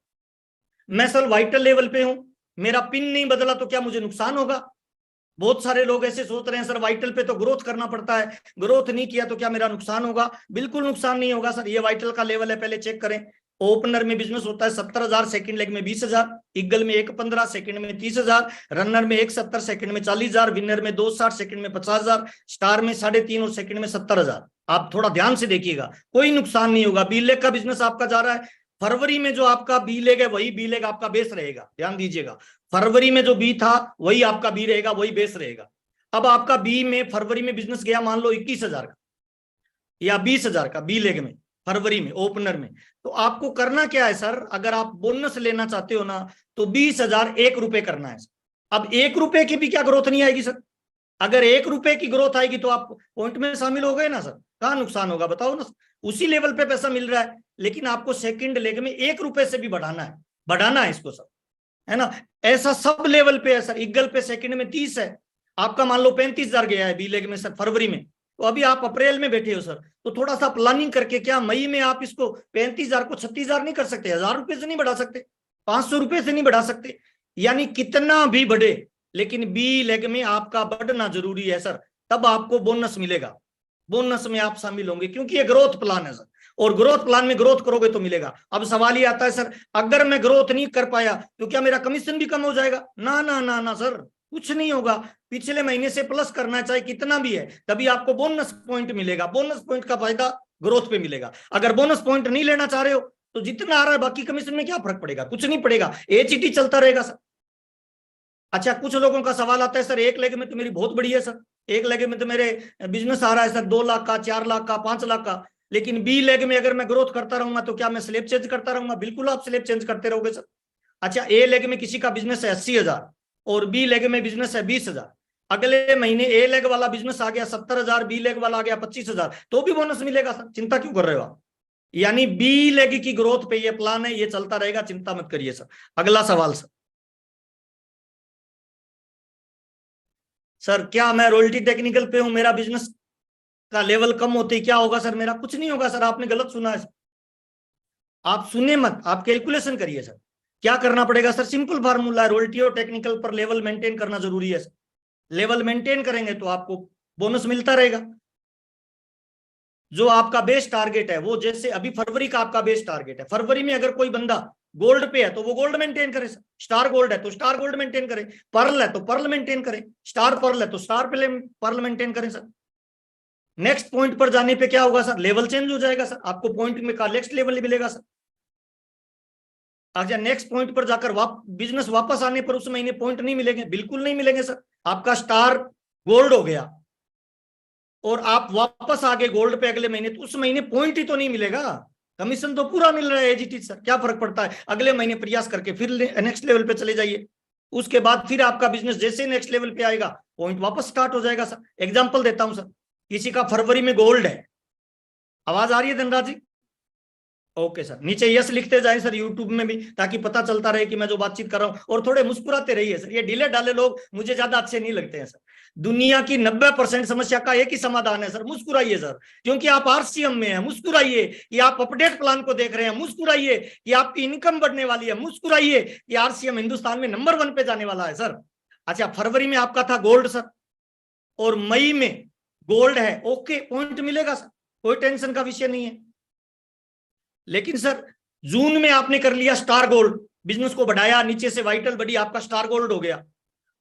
मैं सर वाइटल लेवल पे हूं, मेरा पिन नहीं बदला तो क्या मुझे नुकसान होगा? बहुत सारे लोग ऐसे सोच रहे हैं सर वाइटल पे तो ग्रोथ करना पड़ता है, ग्रोथ नहीं किया तो क्या मेरा नुकसान होगा? बिल्कुल नुकसान नहीं होगा सर। ये वाइटल का लेवल है, पहले चेक करें। ओपनर में बिजनेस होता है 70,000, सेकंड लेग में 20,000, ईगल में 1.15, सेकंड में 30,000, रनर में 1.70, सेकंड में 40,000, विनर में 2.60, सेकंड में 50,000, स्टार में 3.5 और सेकंड में 70,000। आप थोड़ा ध्यान से देखिएगा, कोई नुकसान नहीं होगा। बी लेग का बिजनेस आपका जा रहा है। फरवरी में जो आपका बी लेग है वही बी लेग आपका बेस रहेगा, ध्यान दीजिएगा। फरवरी में जो बी था वही आपका बी रहेगा, वही बेस रहेगा। अब आपका बी में फरवरी में बिजनेस गया मान लो 21,000 का या 20,000 का बी लेग में, फरवरी में ओपनर में, तो आपको करना क्या है सर? अगर आप बोनस लेना चाहते हो ना तो 20,000 1 रुपए करना है। अब 1 रुपए की भी क्या ग्रोथ नहीं आएगी सर? अगर 1 रुपए की ग्रोथ आएगी तो आप पॉइंट में शामिल हो गए ना सर। कहाँ नुकसान होगा बताओ ना? उसी लेवल पे पैसा मिल रहा है, लेकिन आपको सेकंड लेग में 1 रुपए से भी बढ़ाना है इसको सर, है ना? ऐसा सब लेवल पे है सर। ईगल पे सेकंड में 30 है, आपका मान लो 35,000 गया है बी लेग में सर फरवरी में, तो अभी आप अप्रैल में बैठे हो सर, तो थोड़ा सा प्लानिंग करके क्या मई में आप इसको 35,000 को 36,000 नहीं कर सकते? 1,000 रुपए से नहीं बढ़ा सकते? 500 रुपए से नहीं बढ़ा सकते? यानी कितना भी बढ़े, लेकिन बी लेग में आपका बढ़ना जरूरी है सर, तब आपको बोनस मिलेगा। बोनस में आप शामिल होंगे क्योंकि ये ग्रोथ प्लान है सर, और ग्रोथ प्लान में ग्रोथ करोगे तो मिलेगा। अब सवाल ये आता है सर अगर मैं ग्रोथ नहीं कर पाया तो क्या मेरा कमीशन भी कम हो जाएगा? ना ना ना ना सर, कुछ नहीं होगा। पिछले महीने से प्लस करना चाहे कितना भी है, तभी आपको बोनस पॉइंट मिलेगा। बोनस पॉइंट का फायदा ग्रोथ पे मिलेगा। अगर बोनस पॉइंट नहीं लेना चाह रहे हो तो जितना आ रहा है बाकी कमीशन में क्या फर्क पड़ेगा? कुछ नहीं पड़ेगा, एचईटी चलता रहेगा सर। अच्छा, कुछ लोगों का सवाल आता है सर एक लेग में तो मेरी बहुत बड़ी है सर, एक लेग में तो मेरे बिजनेस आ रहा है सर 2 लाख का, 4 लाख का, 5 लाख का, लेकिन बी लेग में अगर मैं ग्रोथ करता रहूंगा तो क्या मैं स्लैब चेंज करता रहूंगा? बिल्कुल आप स्लैब चेंज करते रहोगे सर। अच्छा, ए लेग में किसी का बिजनेस है 80,000 और बी लेग में बिजनेस है 20,000, अगले महीने ए लेग वाला बिजनेस आ गया 70,000, बी लेग वाला आ गया 25,000, तो भी बोनस मिलेगा सर। चिंता क्यों कर रहे हो आप? यानी बी लेग की ग्रोथ पे ये प्लान है, ये चलता रहेगा, चिंता मत करिए सर। अगला सवाल सर। सर क्या मैं रॉयल्टी टेक्निकल पे हूं, मेरा बिजनेस का लेवल कम होते ही क्या होगा सर? मेरा कुछ नहीं होगा सर, आपने गलत सुना है सर। आप सुने मत, आप कैलकुलेशन करिए सर। क्या करना पड़ेगा सर? सिंपल फार्मूला है, रॉयल्टी और टेक्निकल पर लेवल मेंटेन करना जरूरी है सर। लेवल मेंटेन करेंगे तो आपको बोनस मिलता रहेगा। जो आपका बेस टारगेट है वो, जैसे अभी फरवरी का आपका बेस टारगेट है, फरवरी में अगर कोई बंदा गोल्ड पे है तो वो गोल्ड मेंटेन करे सर, स्टार गोल्ड है तो स्टार गोल्ड मेंटेन करे, पर्ल है तो पर्ल मेंटेन करे, स्टार पर्ल है तो स्टार पर्ल मेंटेन करें सर। नेक्स्ट पॉइंट पर जाने पे क्या होगा सर? लेवल चेंज हो जाएगा सर, आपको पॉइंट में का नेक्स्ट लेवल मिलेगा सर। अच्छा, नेक्स्ट पॉइंट पर जाकर बिजनेस वापस आने पर उस महीने पॉइंट नहीं मिलेंगे? बिल्कुल नहीं मिलेंगे सर। आपका स्टार गोल्ड हो गया और आप वापस आ गए गोल्ड पे अगले महीने, तो उस महीने पॉइंट ही तो नहीं मिलेगा, कमीशन तो पूरा मिल रहा है एज इट इज सर। क्या फर्क पड़ता है? अगले महीने प्रयास करके फिर नेक्स्ट लेवल पे चले जाइए, उसके बाद फिर आपका बिजनेस जैसे नेक्स्ट लेवल पे आएगा पॉइंट वापस स्टार्ट हो जाएगा सर। एग्जांपल देता हूं सर, किसी का फरवरी में गोल्ड है, आवाज आ रही है धनराज जी? ओके सर, नीचे यस लिखते जाएं सर यूट्यूब में भी, ताकि पता चलता रहे कि मैं जो बातचीत कर रहा हूं, और थोड़े मुस्कुराते रहिए सर। ये ढीले ढाले लोग मुझे ज्यादा अच्छे नहीं लगते हैं सर। दुनिया की 90% समस्या का एक ही समाधान है सर, मुस्कुराइए सर। क्योंकि आप आरसीएम में हैं, मुस्कुराइए। कि आप अपडेट प्लान को देख रहे हैं, मुस्कुराइए। कि आपकी इनकम बढ़ने वाली है, मुस्कुराइए। कि आरसीएम हिंदुस्तान में नंबर 1 पे जाने वाला है सर। अच्छा, फरवरी में आपका था गोल्ड सर और मई में गोल्ड है, ओके, पॉइंट मिलेगा सर, कोई टेंशन का विषय नहीं है। लेकिन सर जून में आपने कर लिया स्टार गोल्ड, बिजनेस को बढ़ाया, नीचे से वाइटल बढ़ी, आपका स्टार गोल्ड हो गया,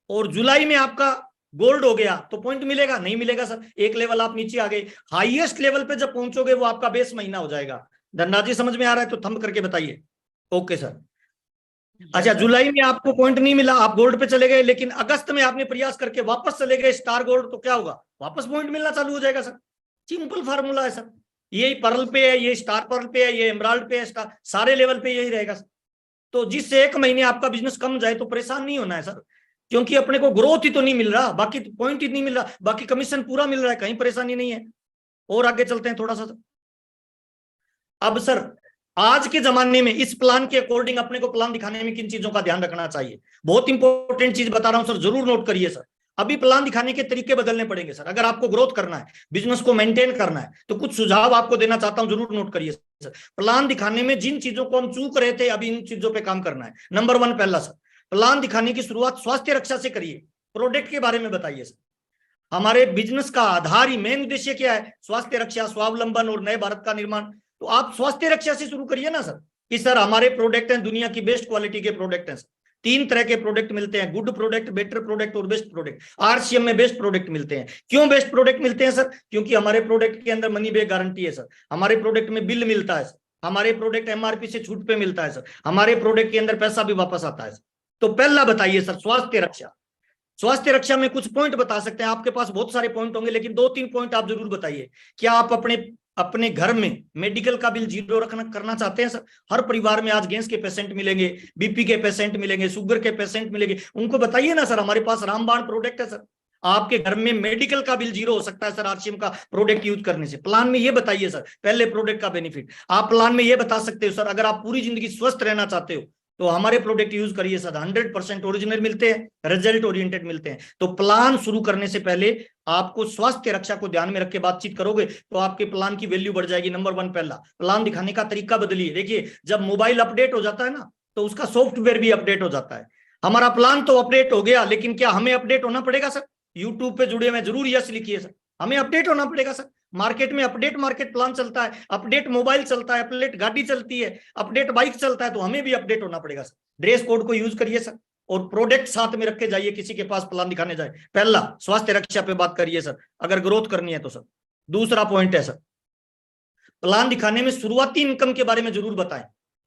और जुलाई में आपका गोल्ड हो गया, तो पॉइंट मिलेगा? नहीं मिलेगा सर, एक लेवल आप नीचे आ गए। हाईएस्ट लेवल पे जब पहुंचोगे वो आपका बेस महीना हो जाएगा। धनराज जी समझ में आ रहा है तो थंब करके बताइए। Okay sir. अच्छा, जुलाई में आपको पॉइंट नहीं मिला, आप गोल्ड पे चले गए, लेकिन अगस्त में आपने प्रयास करके वापस चले गए स्टार गोल्ड, तो क्या होगा? वापस पॉइंट मिलना चालू हो जाएगा सर। सिंपल फार्मूला है सर। यही पर्ल पे है, ये स्टार पर्ल पे है, ये एमराल्ड पे है, सारे लेवल पे यही रहेगा। तो जिससे एक महीने आपका बिजनेस कम जाए तो परेशान नहीं होना है सर, क्योंकि अपने को ग्रोथ ही तो नहीं मिल रहा, बाकी पॉइंट ही नहीं मिल रहा, बाकी कमीशन पूरा मिल रहा है, कहीं परेशानी नहीं है। और आगे चलते हैं थोड़ा सा। अब सर आज के जमाने में इस प्लान के अकॉर्डिंग अपने को प्लान दिखाने में किन चीजों का ध्यान रखना चाहिए, बहुत इंपॉर्टेंट चीज बता रहा हूं सर, जरूर नोट करिए सर। अभी प्लान दिखाने के तरीके बदलने पड़ेंगे सर, अगर आपको ग्रोथ करना है, बिजनेस को मेंटेन करना है, तो कुछ सुझाव आपको देना चाहता हूं, जरूर नोट करिए सर। प्लान दिखाने में जिन चीजों को हम चूक रहे थे, अभी इन चीजों पे काम करना है। नंबर 1 पहला सर, प्लान दिखाने की शुरुआत स्वास्थ्य रक्षा से करिए, प्रोडक्ट के बारे में बताइए सर। हमारे बिजनेस का आधार ही, मेन उद्देश्य क्या है? स्वास्थ्य रक्षा, स्वावलंबन और नए भारत का निर्माण। तो आप स्वास्थ्य रक्षा से शुरू करिए ना सर, कि सर हमारे प्रोडक्ट हैं दुनिया की बेस्ट क्वालिटी के प्रोडक्ट हैं सर। 3 तरह के प्रोडक्ट मिलते हैं, गुड प्रोडक्ट, बेटर प्रोडक्ट और बेस्ट प्रोडक्ट। आरसीएम में बेस्ट प्रोडक्ट मिलते हैं। क्यों बेस्ट प्रोडक्ट मिलते हैं सर? क्योंकि हमारे प्रोडक्ट के अंदर मनी बैक गारंटी है सर, हमारे प्रोडक्ट में बिल मिलता है सर, हमारे प्रोडक्ट एमआरपी से छूट पे मिलता है सर, हमारे प्रोडक्ट के अंदर पैसा भी वापस आता है सर। तो पहला बताइए सर, स्वास्थ्य रक्षा। स्वास्थ्य रक्षा में कुछ पॉइंट बता सकते हैं, आपके पास बहुत सारे पॉइंट होंगे, लेकिन 2-3 पॉइंट आप जरूर बताइए। क्या आप अपने घर में मेडिकल का बिल जीरो करना चाहते हैं सर? हर परिवार में आज गैस के पेशेंट मिलेंगे, बीपी के पेशेंट मिलेंगे, शुगर के पेशेंट मिलेंगे, उनको बताइए ना सर हमारे पास रामबाण प्रोडक्ट है सर, आपके घर में मेडिकल का बिल जीरो हो सकता है सर आरसीएम का प्रोडक्ट यूज करने से। प्लान में ये बताइए सर, पहले प्रोडक्ट का बेनिफिट। आप प्लान में ये बता सकते हो सर, अगर आप पूरी जिंदगी स्वस्थ रहना चाहते हो तो हमारे प्रोडक्ट यूज करिए सर, 100% ओरिजिनल मिलते हैं, रिजल्ट ओरिएंटेड मिलते हैं। तो प्लान शुरू करने से पहले आपको स्वास्थ्य रक्षा को ध्यान में रख के बातचीत करोगे तो आपके प्लान की वैल्यू बढ़ जाएगी। नंबर 1 पहला, प्लान दिखाने का तरीका बदलिए। देखिए जब मोबाइल अपडेट हो जाता है ना, तो उसका सॉफ्टवेयर भी अपडेट हो जाता है। हमारा प्लान तो अपडेट हो गया, लेकिन क्या हमें अपडेट होना पड़ेगा सर? यूट्यूब पे जुड़े हुए जरूर यस लिखिए सर, हमें अपडेट होना पड़ेगा सर। मार्केट में अपडेट मार्केट प्लान चलता है, अपडेट मोबाइल चलता है, अपडेट गाड़ी चलती है, अपडेट बाइक चलता है, तो हमें भी अपडेट होना पड़ेगा सर। ड्रेस कोड को यूज करिए सर, और प्रोडक्ट साथ में रख के जाइए किसी के पास प्लान दिखाने जाए। पहला स्वास्थ्य रक्षा पे बात करिए सर, अगर ग्रोथ करनी है तो सर। दूसरा पॉइंट है सर, प्लान दिखाने में शुरुआती इनकम के बारे में जरूर बताएं।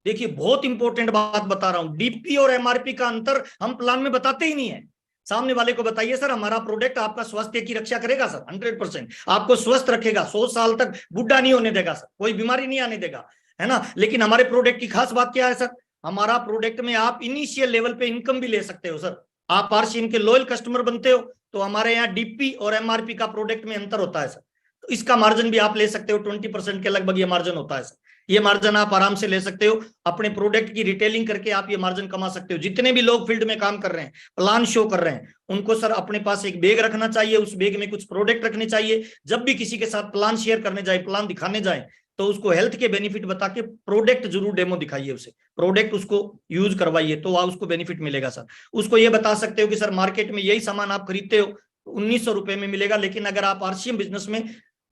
देखिए बहुत इंपॉर्टेंट बात बता रहा हूं, डीपी और एमआरपी का अंतर हम प्लान में बताते ही नहीं है। सामने वाले को बताइए सर हमारा प्रोडक्ट आपका स्वास्थ्य की रक्षा करेगा सर, 100% आपको स्वस्थ रखेगा, 100 साल तक बुढ़ा नहीं होने देगा सर, कोई बीमारी नहीं आने देगा, है ना। लेकिन हमारे प्रोडक्ट की खास बात क्या है सर? हमारा प्रोडक्ट में आप इनिशियल लेवल पे इनकम भी ले सकते हो सर। आप आरसीएम के लॉयल कस्टमर बनते हो तो हमारे यहाँ डीपी और एमआरपी का प्रोडक्ट में अंतर होता है सर, तो इसका मार्जिन भी आप ले सकते हो, 20% के लगभग ये मार्जिन होता है सर। ये मार्जिन आप आराम से ले सकते हो, अपने प्रोडक्ट की रिटेलिंग करके आप ये मार्जिन कमा सकते हो। जितने भी लोग फील्ड में काम कर रहे हैं, प्लान शो कर रहे हैं, उनको सर अपने पास एक बैग रखना चाहिए, उस बैग में कुछ प्रोडक्ट रखने चाहिए। जब भी किसी के साथ प्लान शेयर करने जाए, प्लान दिखाने जाए, तो उसको हेल्थ के बेनिफिट बता के प्रोडक्ट जरूर डेमो दिखाइए, उसे प्रोडक्ट उसको यूज करवाइए, तो उसको बेनिफिट मिलेगा सर। उसको ये बता सकते हो कि सर मार्केट में यही सामान आप खरीदते हो 1900 रुपए में मिलेगा, लेकिन अगर आप आरसीएम बिजनेस में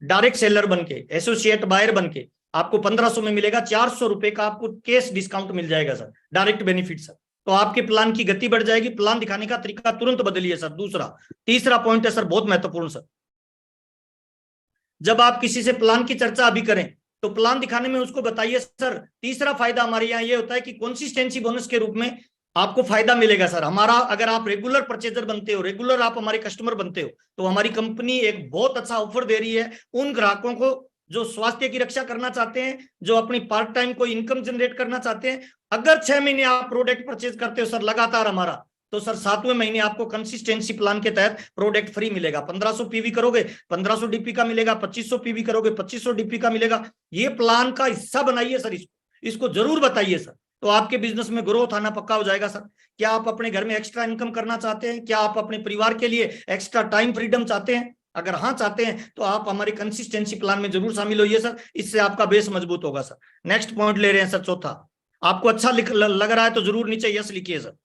डायरेक्ट सेलर बन के, एसोसिएट बायर बन के, आपको 1500 में मिलेगा, 400 रुपए का आपको कैश डिस्काउंट मिल जाएगा सर, डायरेक्ट बेनिफिट सर। तो आपके प्लान की गति बढ़ जाएगी, प्लान दिखाने का तरीका तुरंत बदलिए सर। तीसरा पॉइंट है सर बहुत महत्वपूर्ण सर, जब आप किसी से प्लान की चर्चा अभी करें तो प्लान दिखाने में उसको बताइए सर, तीसरा फायदा हमारे यहाँ ये होता है कि कंसिस्टेंसी बोनस के रूप में आपको फायदा मिलेगा सर। हमारा अगर आप रेगुलर परचेजर बनते हो, रेगुलर आप हमारे कस्टमर बनते हो, तो हमारी कंपनी एक बहुत अच्छा ऑफर दे रही है उन ग्राहकों को जो स्वास्थ्य की रक्षा करना चाहते हैं, जो अपनी पार्ट टाइम कोई इनकम जनरेट करना चाहते हैं। अगर 6 महीने आप प्रोडक्ट परचेज करते हो सर लगातार हमारा, तो सर 7वें महीने आपको कंसिस्टेंसी प्लान के तहत प्रोडक्ट फ्री मिलेगा। 1500 पीवी करोगे 1500 डीपी का मिलेगा, 2500 पीवी करोगे 2500 डीपी का मिलेगा। ये प्लान का हिस्सा बनाइए सर, इसको जरूर बताइए सर, तो आपके बिजनेस में ग्रोथ आना पक्का हो जाएगा सर। क्या आप अपने घर में एक्स्ट्रा इनकम करना चाहते हैं? क्या आप अपने परिवार के लिए एक्स्ट्रा टाइम फ्रीडम चाहते हैं? अगर हाँ चाहते हैं तो आप हमारे कंसिस्टेंसी प्लान में जरूर शामिल होइए सर, इससे आपका बेस मजबूत होगा सर। नेक्स्ट पॉइंट ले रहे हैं सर चौथा, आपको अच्छा लग रहा है तो जरूर नीचे यस लिखिए सर।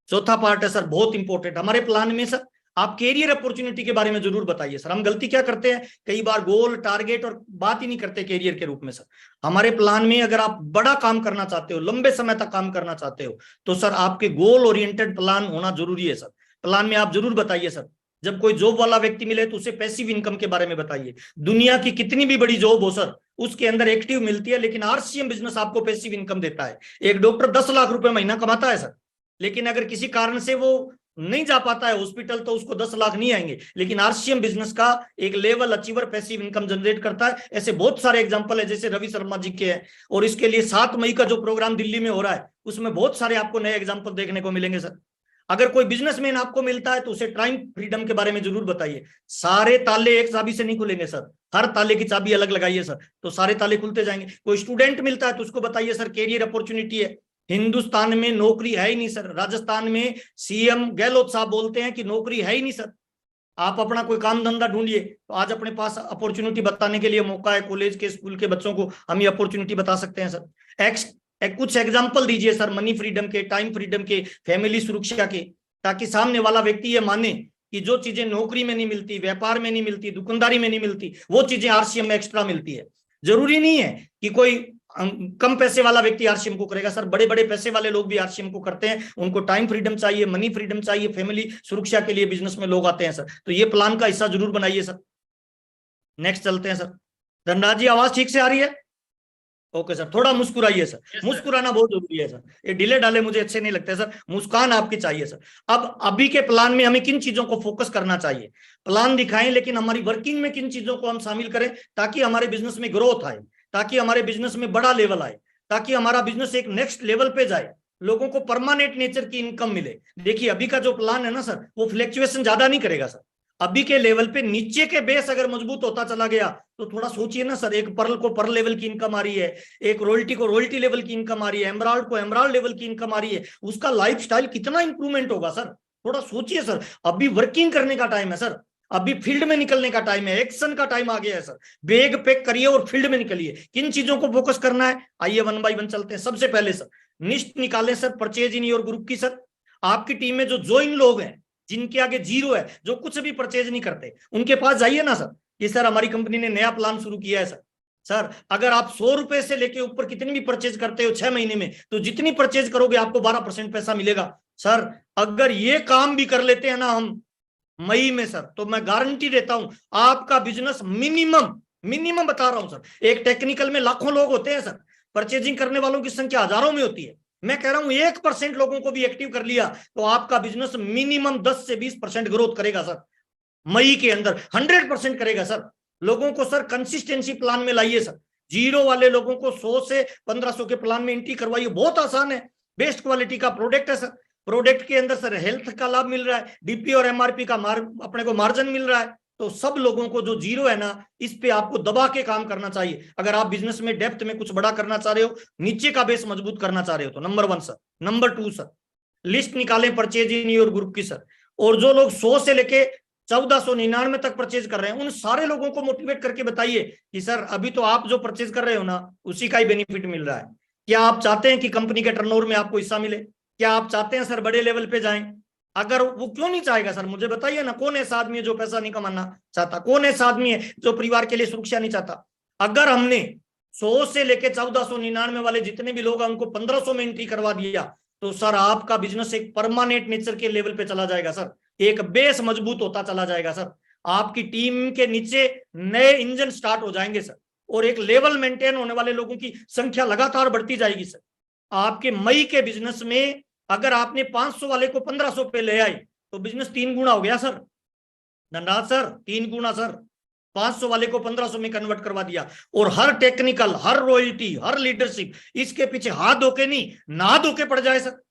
चौथा पार्ट है सर बहुत इंपॉर्टेंट हमारे प्लान में सर, आप कैरियर अपॉर्चुनिटी के बारे में जरूर बताइए सर। हम गलती क्या करते हैं, कई बार गोल टारगेट और बात ही नहीं करते कैरियर के रूप में सर। हमारे प्लान में अगर आप बड़ा काम करना चाहते हो, लंबे समय तक काम करना चाहते हो, तो सर आपके गोल ओरिएंटेड प्लान होना जरूरी है सर। प्लान में आप जरूर बताइए सर, जब कोई जॉब वाला व्यक्ति मिले तो उसे पैसिव इनकम के बारे में बताइए। दुनिया की कितनी भी बड़ी जॉब हो सर, उसके अंदर एक्टिव मिलती है, लेकिन आरसीएम बिजनेस आपको पैसिव इनकम देता है। एक डॉक्टर 10 लाख रुपए महीना कमाता है सर, लेकिन अगर किसी कारण से वो नहीं जा पाता है हॉस्पिटल तो उसको 10 लाख नहीं आएंगे, लेकिन आरसीएम बिजनेस का एक level achiever passive income generate करता है। ऐसे बहुत सारे एग्जांपल है, जैसे रवि शर्मा जी के हैं, और इसके लिए 7 मई का जो प्रोग्राम दिल्ली में हो रहा है उसमें बहुत सारे आपको नए एग्जाम्पल देखने को मिलेंगे सर। अगर कोई बिजनेसमैन आपको मिलता है तो उसे टाइम फ्रीडम के बारे में जरूर बताइए। सारे ताले एक चाबी से नहीं खुलेंगे सर, हर ताले की चाबी अलग लगाइए सर, तो सारे ताले खुलते जाएंगे। कोई स्टूडेंट मिलता है तो उसको बताइए सर कैरियर अपॉर्चुनिटी है, हिंदुस्तान में नौकरी है ही नहीं सर। राजस्थान में सीएम गहलोत साहब बोलते हैं कि नौकरी है ही नहीं सर, आप अपना कोई काम धंधा ढूंढिए। तो आज अपने पास अपॉर्चुनिटी बताने के लिए मौका है, कॉलेज के स्कूल के बच्चों को हम ये अपॉर्चुनिटी बता सकते हैं सर। कुछ एग्जाम्पल दीजिए सर मनी फ्रीडम के, टाइम फ्रीडम के, फैमिली सुरक्षा के, ताकि सामने वाला व्यक्ति ये माने कि जो चीजें नौकरी में नहीं मिलती, व्यापार में नहीं मिलती, दुकानदारी में नहीं मिलती, वो चीजें आरसीएम में एक्स्ट्रा मिलती है। जरूरी नहीं है कि कोई कम पैसे वाला व्यक्ति आरसीएम को करेगा सर, बड़े बड़े पैसे वाले लोग भी आरसीएम को करते हैं। उनको टाइम फ्रीडम चाहिए, मनी फ्रीडम चाहिए, फैमिली सुरक्षा के लिए बिजनेस में लोग आते हैं सर। तो ये प्लान का हिस्सा जरूर बनाइए सर। नेक्स्ट चलते हैं सर। धनराज जी आवाज ठीक से आ रही है? ओके सर, थोड़ा मुस्कुराइए सर। Yes, मुस्कुराना बहुत जरूरी है सर, ये डिले डाले मुझे अच्छे नहीं लगते सर, मुस्कान आपकी चाहिए सर। अब अभी के प्लान में हमें किन चीजों को फोकस करना चाहिए, प्लान दिखाएं, लेकिन हमारी वर्किंग में किन चीजों को हम शामिल करें ताकि हमारे बिजनेस में ग्रोथ आए, ताकि हमारे बिजनेस में बड़ा लेवल आए, ताकि हमारा बिजनेस एक नेक्स्ट लेवल पे जाए, लोगों को परमानेंट नेचर की इनकम मिले। देखिए अभी का जो प्लान है ना सर, वो फ्लैक्चुएशन ज्यादा नहीं करेगा सर। अभी के लेवल पे नीचे के बेस अगर मजबूत होता चला गया तो थोड़ा सोचिए ना सर, एक पर्ल को पर्ल लेवल की इनकम आ रही है, एक रॉयल्टी को रॉयल्टी लेवल की इनकम आ रही है, एमराल्ड को एमराल्ड लेवल की इनकम आ रही है, उसका लाइफस्टाइल कितना इंप्रूवमेंट होगा सर। थोड़ा सोचिए सर, अभी वर्किंग करने का टाइम है सर, अभी फील्ड में निकलने का टाइम है, एक्शन का टाइम आ गया है सर। बैग पैक करिए और फील्ड में निकलिए। किन चीजों को फोकस करना है, आइए 1 बाय 1 चलते हैं। सबसे पहले सर लिस्ट निकालें sir purchase in your group की। सर आपकी टीम में जो ज्वाइन लोग हैं, जिनके आगे जीरो है, जो कुछ भी परचेज नहीं करते, उनके पास जाइए ना सर कि सर हमारी कंपनी ने नया प्लान शुरू किया है सर। सर अगर आप 100 रुपए से लेके ऊपर कितनी भी परचेज करते हो 6 महीने में, तो जितनी परचेज करोगे आपको 12% पैसा मिलेगा सर। अगर ये काम भी कर लेते हैं ना हम मई में सर, तो मैं गारंटी देता हूं आपका बिजनेस मिनिमम बता रहा हूं सर, एक टेक्निकल में लाखों लोग होते हैं सर, परचेजिंग करने वालों की संख्या हजारों में होती है। मैं कह रहा हूं 1% लोगों को भी एक्टिव कर लिया तो आपका बिजनेस मिनिमम 10 से 20% ग्रोथ करेगा सर। मई के अंदर 100% करेगा सर। लोगों को सर कंसिस्टेंसी प्लान में लाइए सर। जीरो वाले लोगों को 100 से 1500 के प्लान में एंट्री करवाइए, बहुत आसान है। बेस्ट क्वालिटी का प्रोडक्ट है सर, प्रोडक्ट के अंदर सर हेल्थ का लाभ मिल रहा है, डीपी और एमआरपी का अपने को मार्जिन मिल रहा है। तो सब लोगों को जो जीरो है ना, इस पे आपको दबा के काम करना चाहिए। अगर आप बिजनेस में डेप्थ में कुछ बड़ा करना चाह रहे हो, नीचे का बेस मजबूत करना चाह रहे हो, तो number 1 sir. Number 2 sir, list निकालें परचेज इन योर ग्रुप की सर। और जो लोग 100 से लेके 1499 तक परचेज कर रहे हैं, उन सारे लोगों को मोटिवेट करके बताइए कि सर अभी तो आप जो परचेज कर रहे हो ना, उसी का ही बेनिफिट मिल रहा है। क्या आप चाहते हैं कि कंपनी के टर्नओवर में आपको हिस्सा मिले? क्या आप चाहते हैं सर बड़े लेवल पे जाएं? अगर वो क्यों नहीं चाहेगा सर, मुझे बताइए ना। कौन ऐसा आदमी है जो पैसा नहीं कमाना चाहता? कौन ऐसा आदमी है जो परिवार के लिए सुरक्षा नहीं चाहता? अगर हमने 100 से लेके 1499 वाले जितने भी लोग हैं उनको 1500 में एंट्री करवा दिया, तो सर आपका बिजनेस एक परमानेंट नेचर के लेवल पे चला जाएगा सर, एक बेस मजबूत होता चला जाएगा सर। आपकी टीम के नीचे नए इंजन स्टार्ट हो जाएंगे सर, और एक लेवल मेंटेन होने वाले लोगों की संख्या लगातार बढ़ती जाएगी सर। आपके मई के बिजनेस में अगर आपने 500 वाले को 1500 पे ले आई तो बिजनेस 3 गुना हो गया सर। धनराज सर 3 गुना सर, 500 वाले को 1500 में कन्वर्ट करवा दिया। और हर टेक्निकल, हर रॉयल्टी, हर लीडरशिप इसके पीछे हाथ धोके नहीं, ना धोके पड़ जाए सर।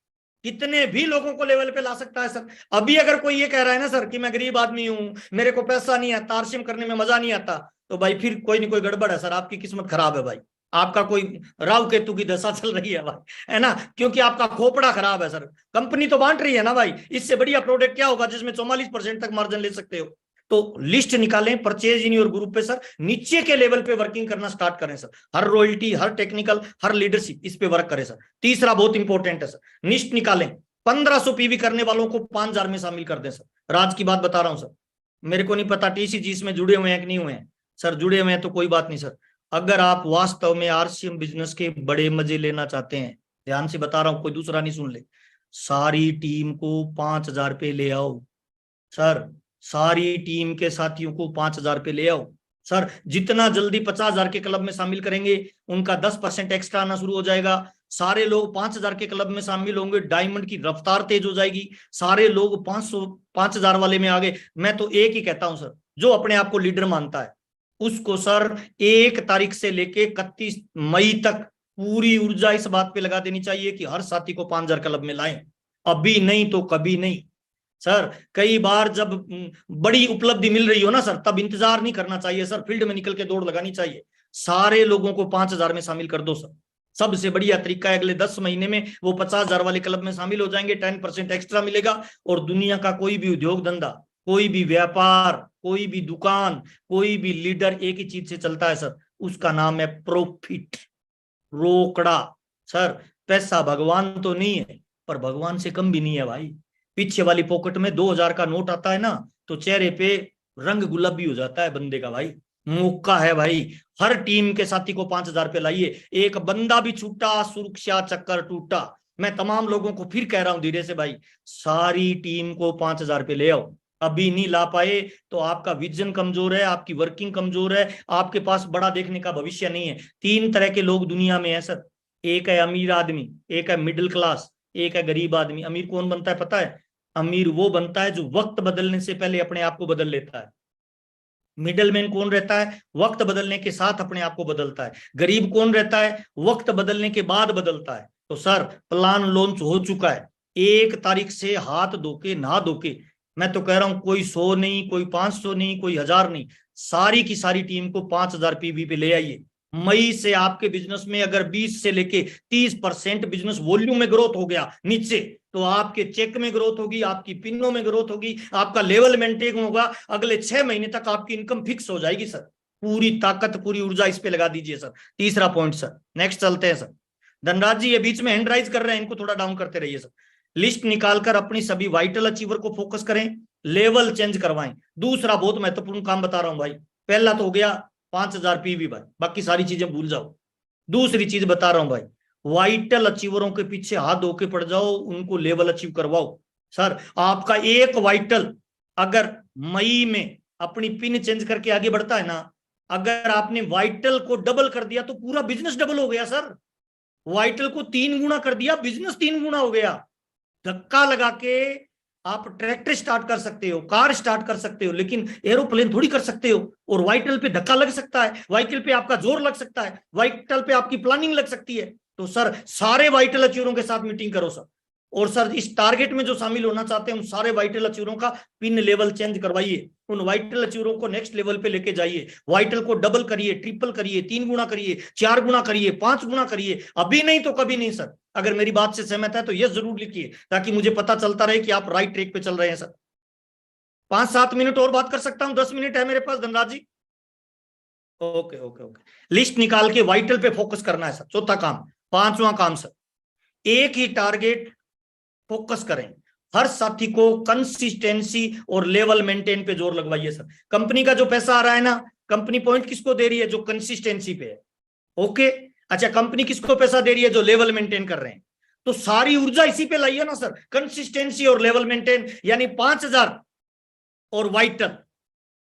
कितने भी लोगों को लेवल पे ला सकता है सर। अभी अगर कोई ये कह रहा है ना सर कि मैं गरीब आदमी हूं, मेरे को पैसा नहीं आता, आरसीएम करने में मजा नहीं आता, तो भाई फिर कोई नहीं कोई गड़बड़ है सर, आपकी किस्मत खराब है भाई, आपका कोई राहु केतु की दशा चल रही है भाई, है ना, क्योंकि आपका खोपड़ा खराब है सर। कंपनी तो बांट रही है ना भाई, इससे बढ़िया प्रोडक्ट क्या होगा जिसमें 44% तक मार्जिन ले सकते हो? तो लिस्ट निकालें परचेज इन योर ग्रुप पे सर, नीचे के लेवल पे वर्किंग करना स्टार्ट करें सर। हर रॉयल्टी, हर टेक्निकल, हर लीडरशिप, इस पे वर्क करें सर। तीसरा बहुत इंपॉर्टेंट है सर, लिस्ट निकालें 1500 पीवी करने वालों को 5000 में शामिल कर दें सर। राज की बात बता रहा हूं सर, मेरे को नहीं पता टीसीजी इसमें जुड़े हुए हैं कि नहीं हुए हैं सर। जुड़े हुए हैं तो कोई बात नहीं सर। अगर आप वास्तव में आरसीएम बिजनेस के बड़े मजे लेना चाहते हैं, ध्यान से बता रहा हूं, कोई दूसरा नहीं सुन ले, सारी टीम को 5000 पे ले आओ सर। सारी टीम के साथियों को 5000 पे ले आओ सर। जितना जल्दी 50,000 के क्लब में शामिल करेंगे, उनका 10% एक्स्ट्रा आना शुरू हो जाएगा। सारे लोग 5,000 के क्लब में शामिल होंगे, डायमंड की रफ्तार तेज हो जाएगी, सारे लोग 500 5,000 वाले में आ गए। मैं तो एक ही कहता हूं सर, जो अपने आप को लीडर मानता है उसको सर 1 तारीख से लेके 31 मई तक पूरी ऊर्जा इस बात पे लगा देनी चाहिए कि हर साथी को 5,000 क्लब में लाएं, अभी नहीं तो कभी नहीं। सर कई बार जब बड़ी उपलब्धि मिल रही हो ना सर, तब इंतजार नहीं करना चाहिए सर, फील्ड में निकल के दौड़ लगानी चाहिए। सारे लोगों को 5,000 में शामिल कर दो सर, सबसे बढ़िया तरीका है। अगले 10 महीने में वो 50,000 वाले क्लब में शामिल हो जाएंगे, 10% एक्स्ट्रा मिलेगा, और दुनिया का कोई भी उद्योग धंधा, कोई भी व्यापार, कोई भी दुकान, कोई भी लीडर एक ही चीज से चलता है सर, उसका नाम है प्रॉफिट, रोकड़ा। सर पैसा भगवान तो नहीं है, पर भगवान से कम भी नहीं है भाई। पीछे वाली पॉकेट में 2,000 का नोट आता है ना, तो चेहरे पे रंग गुलाबी हो जाता है बंदे का भाई। मौका है भाई, हर टीम के साथी को 5,000 पे लाइए। एक बंदा भी छूटा, सुरक्षा चक्कर टूटा। मैं तमाम लोगों को फिर कह रहा हूं धीरे से भाई, सारी टीम को 5,000 पे ले आओ। अभी नहीं ला पाए तो आपका विजन कमजोर है, आपकी वर्किंग कमजोर है, आपके पास बड़ा देखने का भविष्य नहीं है। 3 तरह के लोग दुनिया में है सर, एक है अमीर आदमी, एक है मिडिल क्लास, एक है गरीब आदमी। अमीर कौन बनता है पता है? अमीर वो बनता है जो वक्त बदलने से पहले अपने आप को बदल लेता है। मिडल मैन कौन रहता है? वक्त बदलने के साथ अपने आप को बदलता है। गरीब कौन रहता है? वक्त बदलने के बाद बदलता है। तो सर प्लान लॉन्च हो चुका है, 1 तारीख से हाथ धोके नहा धोके, मैं तो कह रहा हूं कोई 100 नहीं, कोई 500 नहीं, कोई 1,000 नहीं, सारी की सारी टीम को 5,000 पीवी पे ले आइए। मई से आपके बिजनेस में अगर 20 से लेके 30% बिजनेस वॉल्यूम में ग्रोथ हो गया नीचे, तो आपके चेक में ग्रोथ होगी, आपकी पिनों में ग्रोथ होगी, आपका लेवल मेंटेन होगा, अगले 6 महीने तक आपकी इनकम फिक्स हो जाएगी सर। पूरी ताकत, पूरी ऊर्जा इस पे लगा दीजिए सर। तीसरा पॉइंट सर, नेक्स्ट चलते हैं सर। धनराज जी ये बीच में हैंड राइज कर रहे हैं, इनको थोड़ा डाउन करते रहिए सर। लिस्ट निकालकर अपनी सभी वाइटल अचीवर को फोकस करें, लेवल चेंज करवाएं। दूसरा बहुत महत्वपूर्ण काम बता रहा हूं भाई, पहला तो हो गया 5,000 पीवी भाई, बाकी सारी चीजें भूल जाओ। दूसरी चीज बता रहा हूं भाई, वाइटल अचीवरों के पीछे हाथ धो के पड़ जाओ, उनको लेवल अचीव करवाओ। सर आपका एक वाइटल अगर मई में अपनी पिन चेंज करके आगे बढ़ता है ना, अगर आपने वाइटल को डबल कर दिया तो पूरा बिजनेस डबल हो गया सर। वाइटल को 3 गुना कर दिया, बिजनेस 3 गुना हो गया। धक्का लगा के आप ट्रैक्टर स्टार्ट कर सकते हो, कार स्टार्ट कर सकते हो, लेकिन एरोप्लेन थोड़ी कर सकते हो। और वाइटल पे धक्का लग सकता है, वाइटल पे आपका जोर लग सकता है, वाइटल पे आपकी प्लानिंग लग सकती है। तो सर सारे वाइटल अचीवरों के साथ मीटिंग करो सर, और सर इस टारगेट में जो शामिल होना चाहते हैं उन सारे वाइटल अचीवरों का पिन लेवल चेंज करवाइए, उन वाइटल अचीवरों को नेक्स्ट लेवल पे लेके जाइए। वाइटल को डबल करिए, ट्रिपल करिए, 3 गुना करिए, 4 गुना करिए, 5 गुना करिए। अभी नहीं तो कभी नहीं सर। अगर मेरी बात से सहमत है तो यह जरूर लिखिए, ताकि मुझे पता चलता रहे कि आप राइट ट्रैक पे चल रहे हैं सर। 5-7 मिनट और बात कर सकता हूं, 10 मिनट है मेरे पास धनराज जी। ओके ओके ओके, लिस्ट निकाल के वाइटल पे फोकस करना है सर, चौथा काम। 5वां काम सर, एक ही टारगेट फोकस करें। हर साथी को कंसिस्टेंसी और लेवल मेंटेन पे जोर लगवाइए सर। कंपनी का जो पैसा आ रहा है ना, कंपनी पॉइंट किसको दे रही है? जो कंसिस्टेंसी पे है। ओके, अच्छा कंपनी किसको पैसा दे रही है? जो लेवल मेंटेन कर रहे हैं। तो सारी ऊर्जा इसी पे लाइए ना सर, कंसिस्टेंसी और लेवल मेंटेन। यानी 5,000 और वाइटल,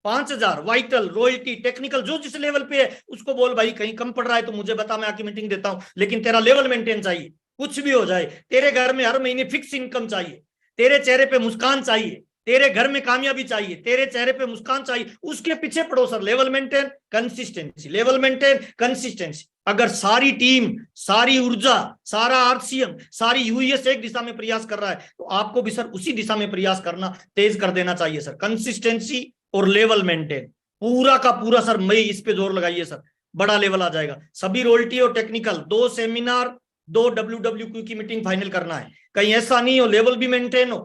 5,000 वाइटल, रॉयल्टी, टेक्निकल, जो जिस लेवल पे है उसको बोल भाई कहीं कम पड़ रहा है तो मुझे बता, मैं आके मीटिंग देता हूं, लेकिन तेरा लेवल मेंटेन चाहिए। कुछ भी हो जाए, तेरे घर में हर महीने फिक्स इनकम चाहिए, तेरे चेहरे पे मुस्कान चाहिए, तेरे घर में कामयाबी चाहिए, तेरे चेहरे पे मुस्कान चाहिए, उसके पीछे पड़ो sir. Level maintain, consistency, level maintain, consistency. अगर सारी टीम, सारी ऊर्जा, सारा आरसीएम, सारी यूएस एक दिशा में प्रयास कर रहा है, तो आपको भी सर उसी दिशा में प्रयास करना तेज कर देना चाहिए सर। कंसिस्टेंसी और लेवल मेंटेन पूरा का पूरा सर, मई इस पे जोर लगाइए सर, बड़ा लेवल आ जाएगा। सभी रोयल्टी और टेक्निकल, 2 सेमिनार, 2 WWQ की मीटिंग फाइनल करना है। कहीं ऐसा नहीं हो लेवल भी मेंटेन हो,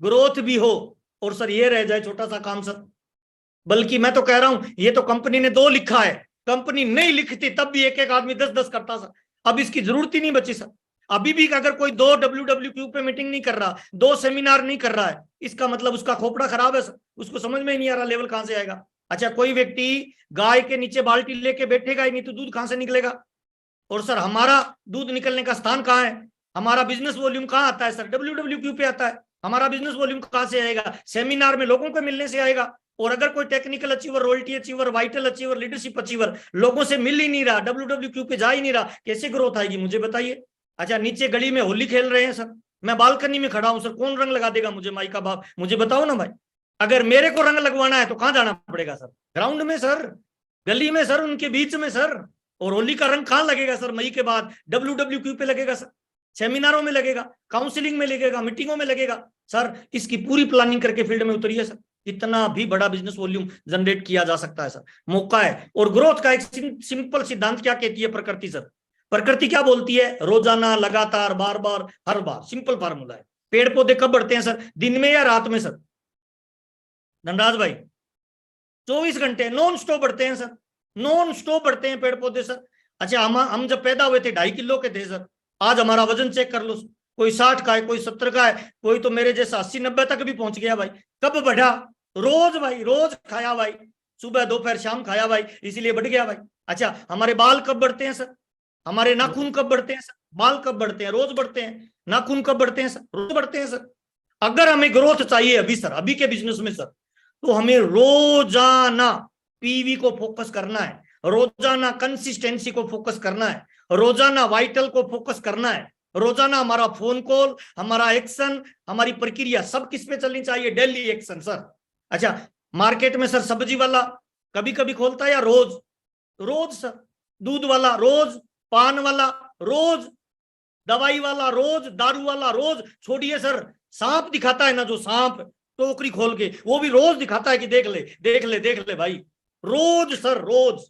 ग्रोथ भी हो, और सर ये रह जाए छोटा सा काम सर। बल्कि मैं तो कह रहा हूं, ये तो कंपनी ने 2 लिखा है, कंपनी नहीं लिखती तब भी एक एक आदमी 10-10 करता सर। अब इसकी जरूरत ही नहीं बची सर। अभी भी अगर कोई 2 WWQ पे मीटिंग नहीं कर रहा, 2 सेमिनार नहीं कर रहा है, इसका मतलब उसका खोपड़ा खराब है सर, उसको समझ में ही नहीं आ रहा लेवल कहां से आएगा। अच्छा कोई व्यक्ति गाय के नीचे बाल्टी लेके बैठेगा ही नहीं तो दूध कहां से निकलेगा? और सर हमारा दूध निकलने का स्थान कहां है? हमारा बिजनेस वॉल्यूम कहां आता है सर? WWQ पे आता है। हमारा बिजनेस वॉल्यूम कहां से आएगा? सेमिनार में लोगों को मिलने से आएगा। और अगर कोई technical achiever, royalty achiever, vital achiever, leadership achiever लोगों से मिल ही नहीं रहा, WWQ पे जा ही नहीं रहा, कैसे ग्रोथ आएगी मुझे बताइए। अच्छा, नीचे गली में होली खेल रहे हैं सर, मैं बालकनी में खड़ा हूं सर, कौन रंग लगा देगा मुझे? माई का बाप, मुझे बताओ ना भाई। अगर मेरे को रंग लगवाना है तो कहां जाना पड़ेगा सर? ग्राउंड में सर, गली में सर, उनके बीच में सर। और होली का रंग कहां लगेगा सर? मई के बाद WWQ पे लगेगा सर, सेमिनारों में लगेगा, काउंसलिंग में लगेगा, मीटिंगों में लगेगा सर। इसकी पूरी प्लानिंग करके फील्ड में उतरिए सर, इतना भी बड़ा बिजनेस वॉल्यूम जनरेट किया जा सकता है सर, मौका है। और ग्रोथ का एक सिंपल सिद्धांत क्या कहती है प्रकृति सर? प्रकृति क्या बोलती है? रोजाना, लगातार, बार बार, हर बार। सिंपल फार्मूला है। पेड़ पौधे कब बढ़ते हैं सर? दिन में या रात में सर? धनराज भाई, 24 घंटे नॉन स्टॉप बढ़ते हैं सर, नॉन स्टॉप बढ़ते हैं पेड़ पौधे सर। अच्छा, हम जब पैदा हुए थे 2.5 किलो के थे सर, आज हमारा वजन चेक कर लो, कोई 60 का है, कोई 70 का है, कोई तो मेरे जैसा 80-90 तक भी पहुंच गया भाई। कब बढ़ा? रोज भाई, रोज खाया भाई, सुबह दोपहर शाम खाया भाई, इसीलिए बढ़ गया भाई। अच्छा, हमारे बाल कब बढ़ते हैं सर? हमारे नाखून कब बढ़ते हैं सर? बाल कब बढ़ते हैं? रोज बढ़ते हैं। नाखून कब बढ़ते हैं सर? रोज बढ़ते हैं सर। अगर हमें ग्रोथ चाहिए अभी सर, अभी के बिजनेस में सर, तो हमें रोजाना पीवी को फोकस करना है, रोजाना कंसिस्टेंसी को फोकस करना है, रोजाना वाइटल को फोकस करना है, रोजाना हमारा फोन कॉल, हमारा एक्शन, हमारी प्रक्रिया सब किस पे चलनी चाहिए? Daily action sir. अच्छा, मार्केट में सर सब्जी वाला कभी कभी खोलता है या रोज? रोज सर। दूध वाला रोज, पान वाला रोज, दवाई वाला रोज, दारू वाला रोज। छोड़िए सर, सांप दिखाता है ना जो, सांप टोकरी खोल के, वो भी रोज दिखाता है कि देख ले देख ले देख ले भाई, रोज सर, रोज।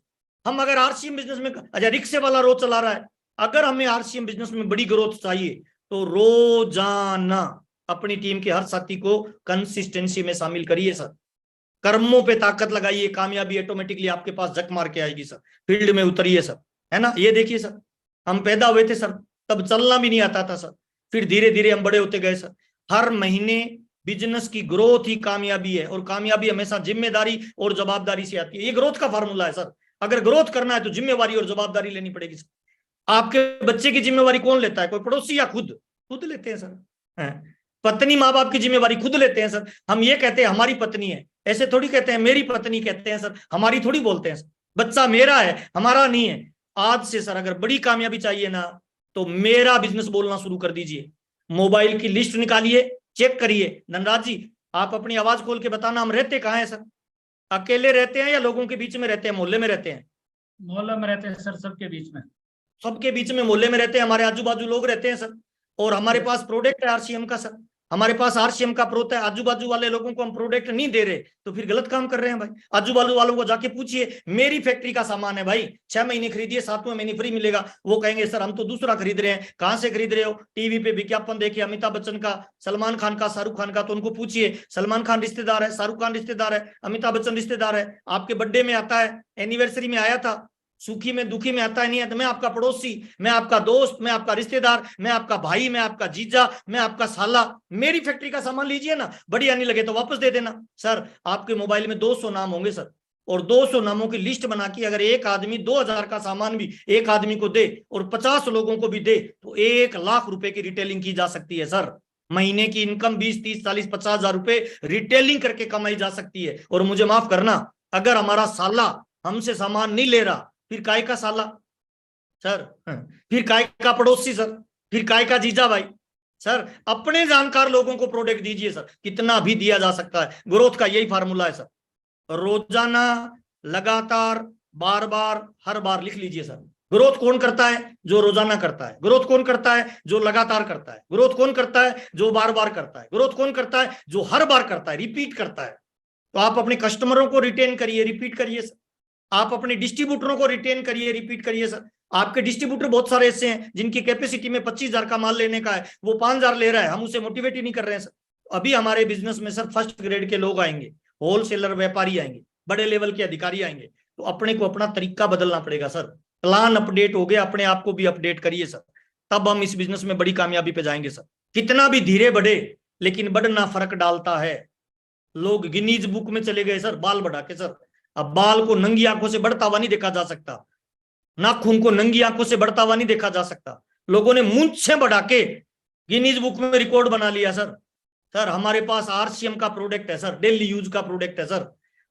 हम अगर आरसीएम बिजनेस में, अच्छा रिक्शे वाला रोज चला रहा है, अगर हमें आरसीएम बिजनेस में बड़ी ग्रोथ चाहिए तो रोजाना अपनी टीम के हर साथी को कंसिस्टेंसी में शामिल करिए सर, कर्मों पे ताकत लगाइए, कामयाबी ऑटोमेटिकली आपके पास झक मार के आएगी सर। फील्ड में उतरिए सर, है ना? ये देखिए सर, हम पैदा हुए थे सर, तब चलना भी नहीं आता था सर, फिर धीरे धीरे हम बड़े होते गए सर। हर महीने बिजनेस की ग्रोथ ही कामयाबी है, और कामयाबी हमेशा जिम्मेदारी और जवाबदारी से आती है। ये ग्रोथ का फार्मूला है सर। अगर ग्रोथ करना है तो जिम्मेवारी और जवाबदारी लेनी पड़ेगी सर। आपके बच्चे की जिम्मेवारी कौन लेता है? कोई पड़ोसी या खुद? खुद लेते हैं सर। पत्नी माँ बाप की जिम्मेवारी खुद लेते हैं सर। हम ये कहते हैं हमारी पत्नी है, ऐसे थोड़ी कहते हैं मेरी पत्नी, कहते हैं सर, हमारी थोड़ी बोलते हैं सर। बच्चा मेरा है, हमारा नहीं है। आज से सर अगर बड़ी कामयाबी चाहिए ना, तो मेरा बिजनेस बोलना शुरू कर दीजिए। मोबाइल की लिस्ट निकालिए, चेक करिए। धनराज जी, आप अपनी आवाज खोल के बताना, हम रहते कहाँ हैं सर? अकेले रहते हैं या लोगों के बीच में रहते हैं, मोहल्ले में रहते हैं? मोहल्ले में रहते हैं सर, सबके बीच में। सबके बीच में, मोहल्ले में रहते हैं, हमारे आजू बाजू लोग रहते हैं सर। और हमारे पास प्रोडक्ट है आरसीएम का सर, हमारे पास आरसीएम का प्रोडक्ट है। आजू बाजू वाले लोगों को हम प्रोडक्ट नहीं दे रहे तो फिर गलत काम कर रहे हैं भाई। आजू बाजू वालों को जाके पूछिए, मेरी फैक्ट्री का सामान है भाई, 6 महीने खरीदिए, 7वें महीने फ्री मिलेगा। वो कहेंगे सर हम तो दूसरा खरीद रहे हैं। कहां से खरीद रहे हो? टीवी पे विज्ञापन देखिए, अमिताभ बच्चन का, सलमान खान का, शाहरुख खान का। तो उनको पूछिए, सलमान खान रिश्तेदार है, शाहरुख खान रिश्तेदार है, अमिताभ बच्चन रिश्तेदार है, आपके बर्थडे में आता है, एनिवर्सरी में आया था, सुखी में दुखी में आता है नहीं है? तो मैं आपका पड़ोसी, मैं आपका दोस्त, मैं आपका रिश्तेदार, मैं आपका भाई, मैं आपका जीजा, मैं आपका साला। मेरी फैक्ट्री का सामान लीजिए ना, बढ़िया नहीं लगे तो वापस दे देना। सर आपके मोबाइल में 200 नाम होंगे सर, और 200 नामों की लिस्ट बना के अगर एक आदमी 2000 का सामान भी एक आदमी को दे और 50 लोगों को भी दे, तो 1 लाख रुपए की रिटेलिंग की जा सकती है सर। महीने की इनकम 20, 30, 40, 50 हजार रुपए रिटेलिंग करके कमाई जा सकती है। और मुझे माफ करना, अगर हमारा साला हमसे सामान नहीं ले रहा, फिर काय का साला सर, फिर काय का पड़ोसी सर, फिर काय का जीजा भाई सर। अपने जानकार लोगों को प्रोडक्ट दीजिए सर, कितना भी दिया जा सकता है। ग्रोथ का यही फार्मूला है सर, रोजाना, लगातार, बार बार, हर बार। लिख लीजिए सर, ग्रोथ कौन करता है? जो रोजाना करता है। ग्रोथ कौन करता है? जो लगातार करता है। ग्रोथ कौन करता है? जो बार बार करता है। ग्रोथ कौन करता है? जो हर बार करता है, रिपीट करता है। तो आप अपने कस्टमरों को रिटेन करिए, रिपीट करिए सर। आप अपने डिस्ट्रीब्यूटरों को रिटेन करिए, रिपीट करिए सर। आपके डिस्ट्रीब्यूटर बहुत सारे ऐसे हैं जिनकी कैपेसिटी में 25,000 का माल लेने का है, वो 5,000 ले रहा है, हम उसे मोटिवेट ही नहीं कर रहे हैं सर। अभी हमारे बिजनेस में सर फर्स्ट ग्रेड के लोग आएंगे, होलसेलर व्यापारी आएंगे, बड़े लेवल के अधिकारी आएंगे। तो अपने को अपना तरीका बदलना पड़ेगा सर। प्लान अपडेट हो गया, अपने आप को भी अपडेट करिए सर, तब हम इस बिजनेस में बड़ी कामयाबी पे जाएंगे सर। कितना भी धीरे बढ़े, लेकिन बढ़ना फर्क डालता है। लोग गिनीज बुक में चले गए सर बाल बढ़ा के सर। अब बाल को नंगी आंखों से बढ़ता हुआ नहीं देखा जा सकता, नाखून को नंगी आंखों से बढ़ता हुआ नहीं देखा जा सकता। लोगों ने मूंछें बढ़ा के गिनीज बुक में रिकॉर्ड बना लिया सर। सर हमारे पास आरसीएम का प्रोडक्ट है सर, डेली यूज का प्रोडक्ट है सर।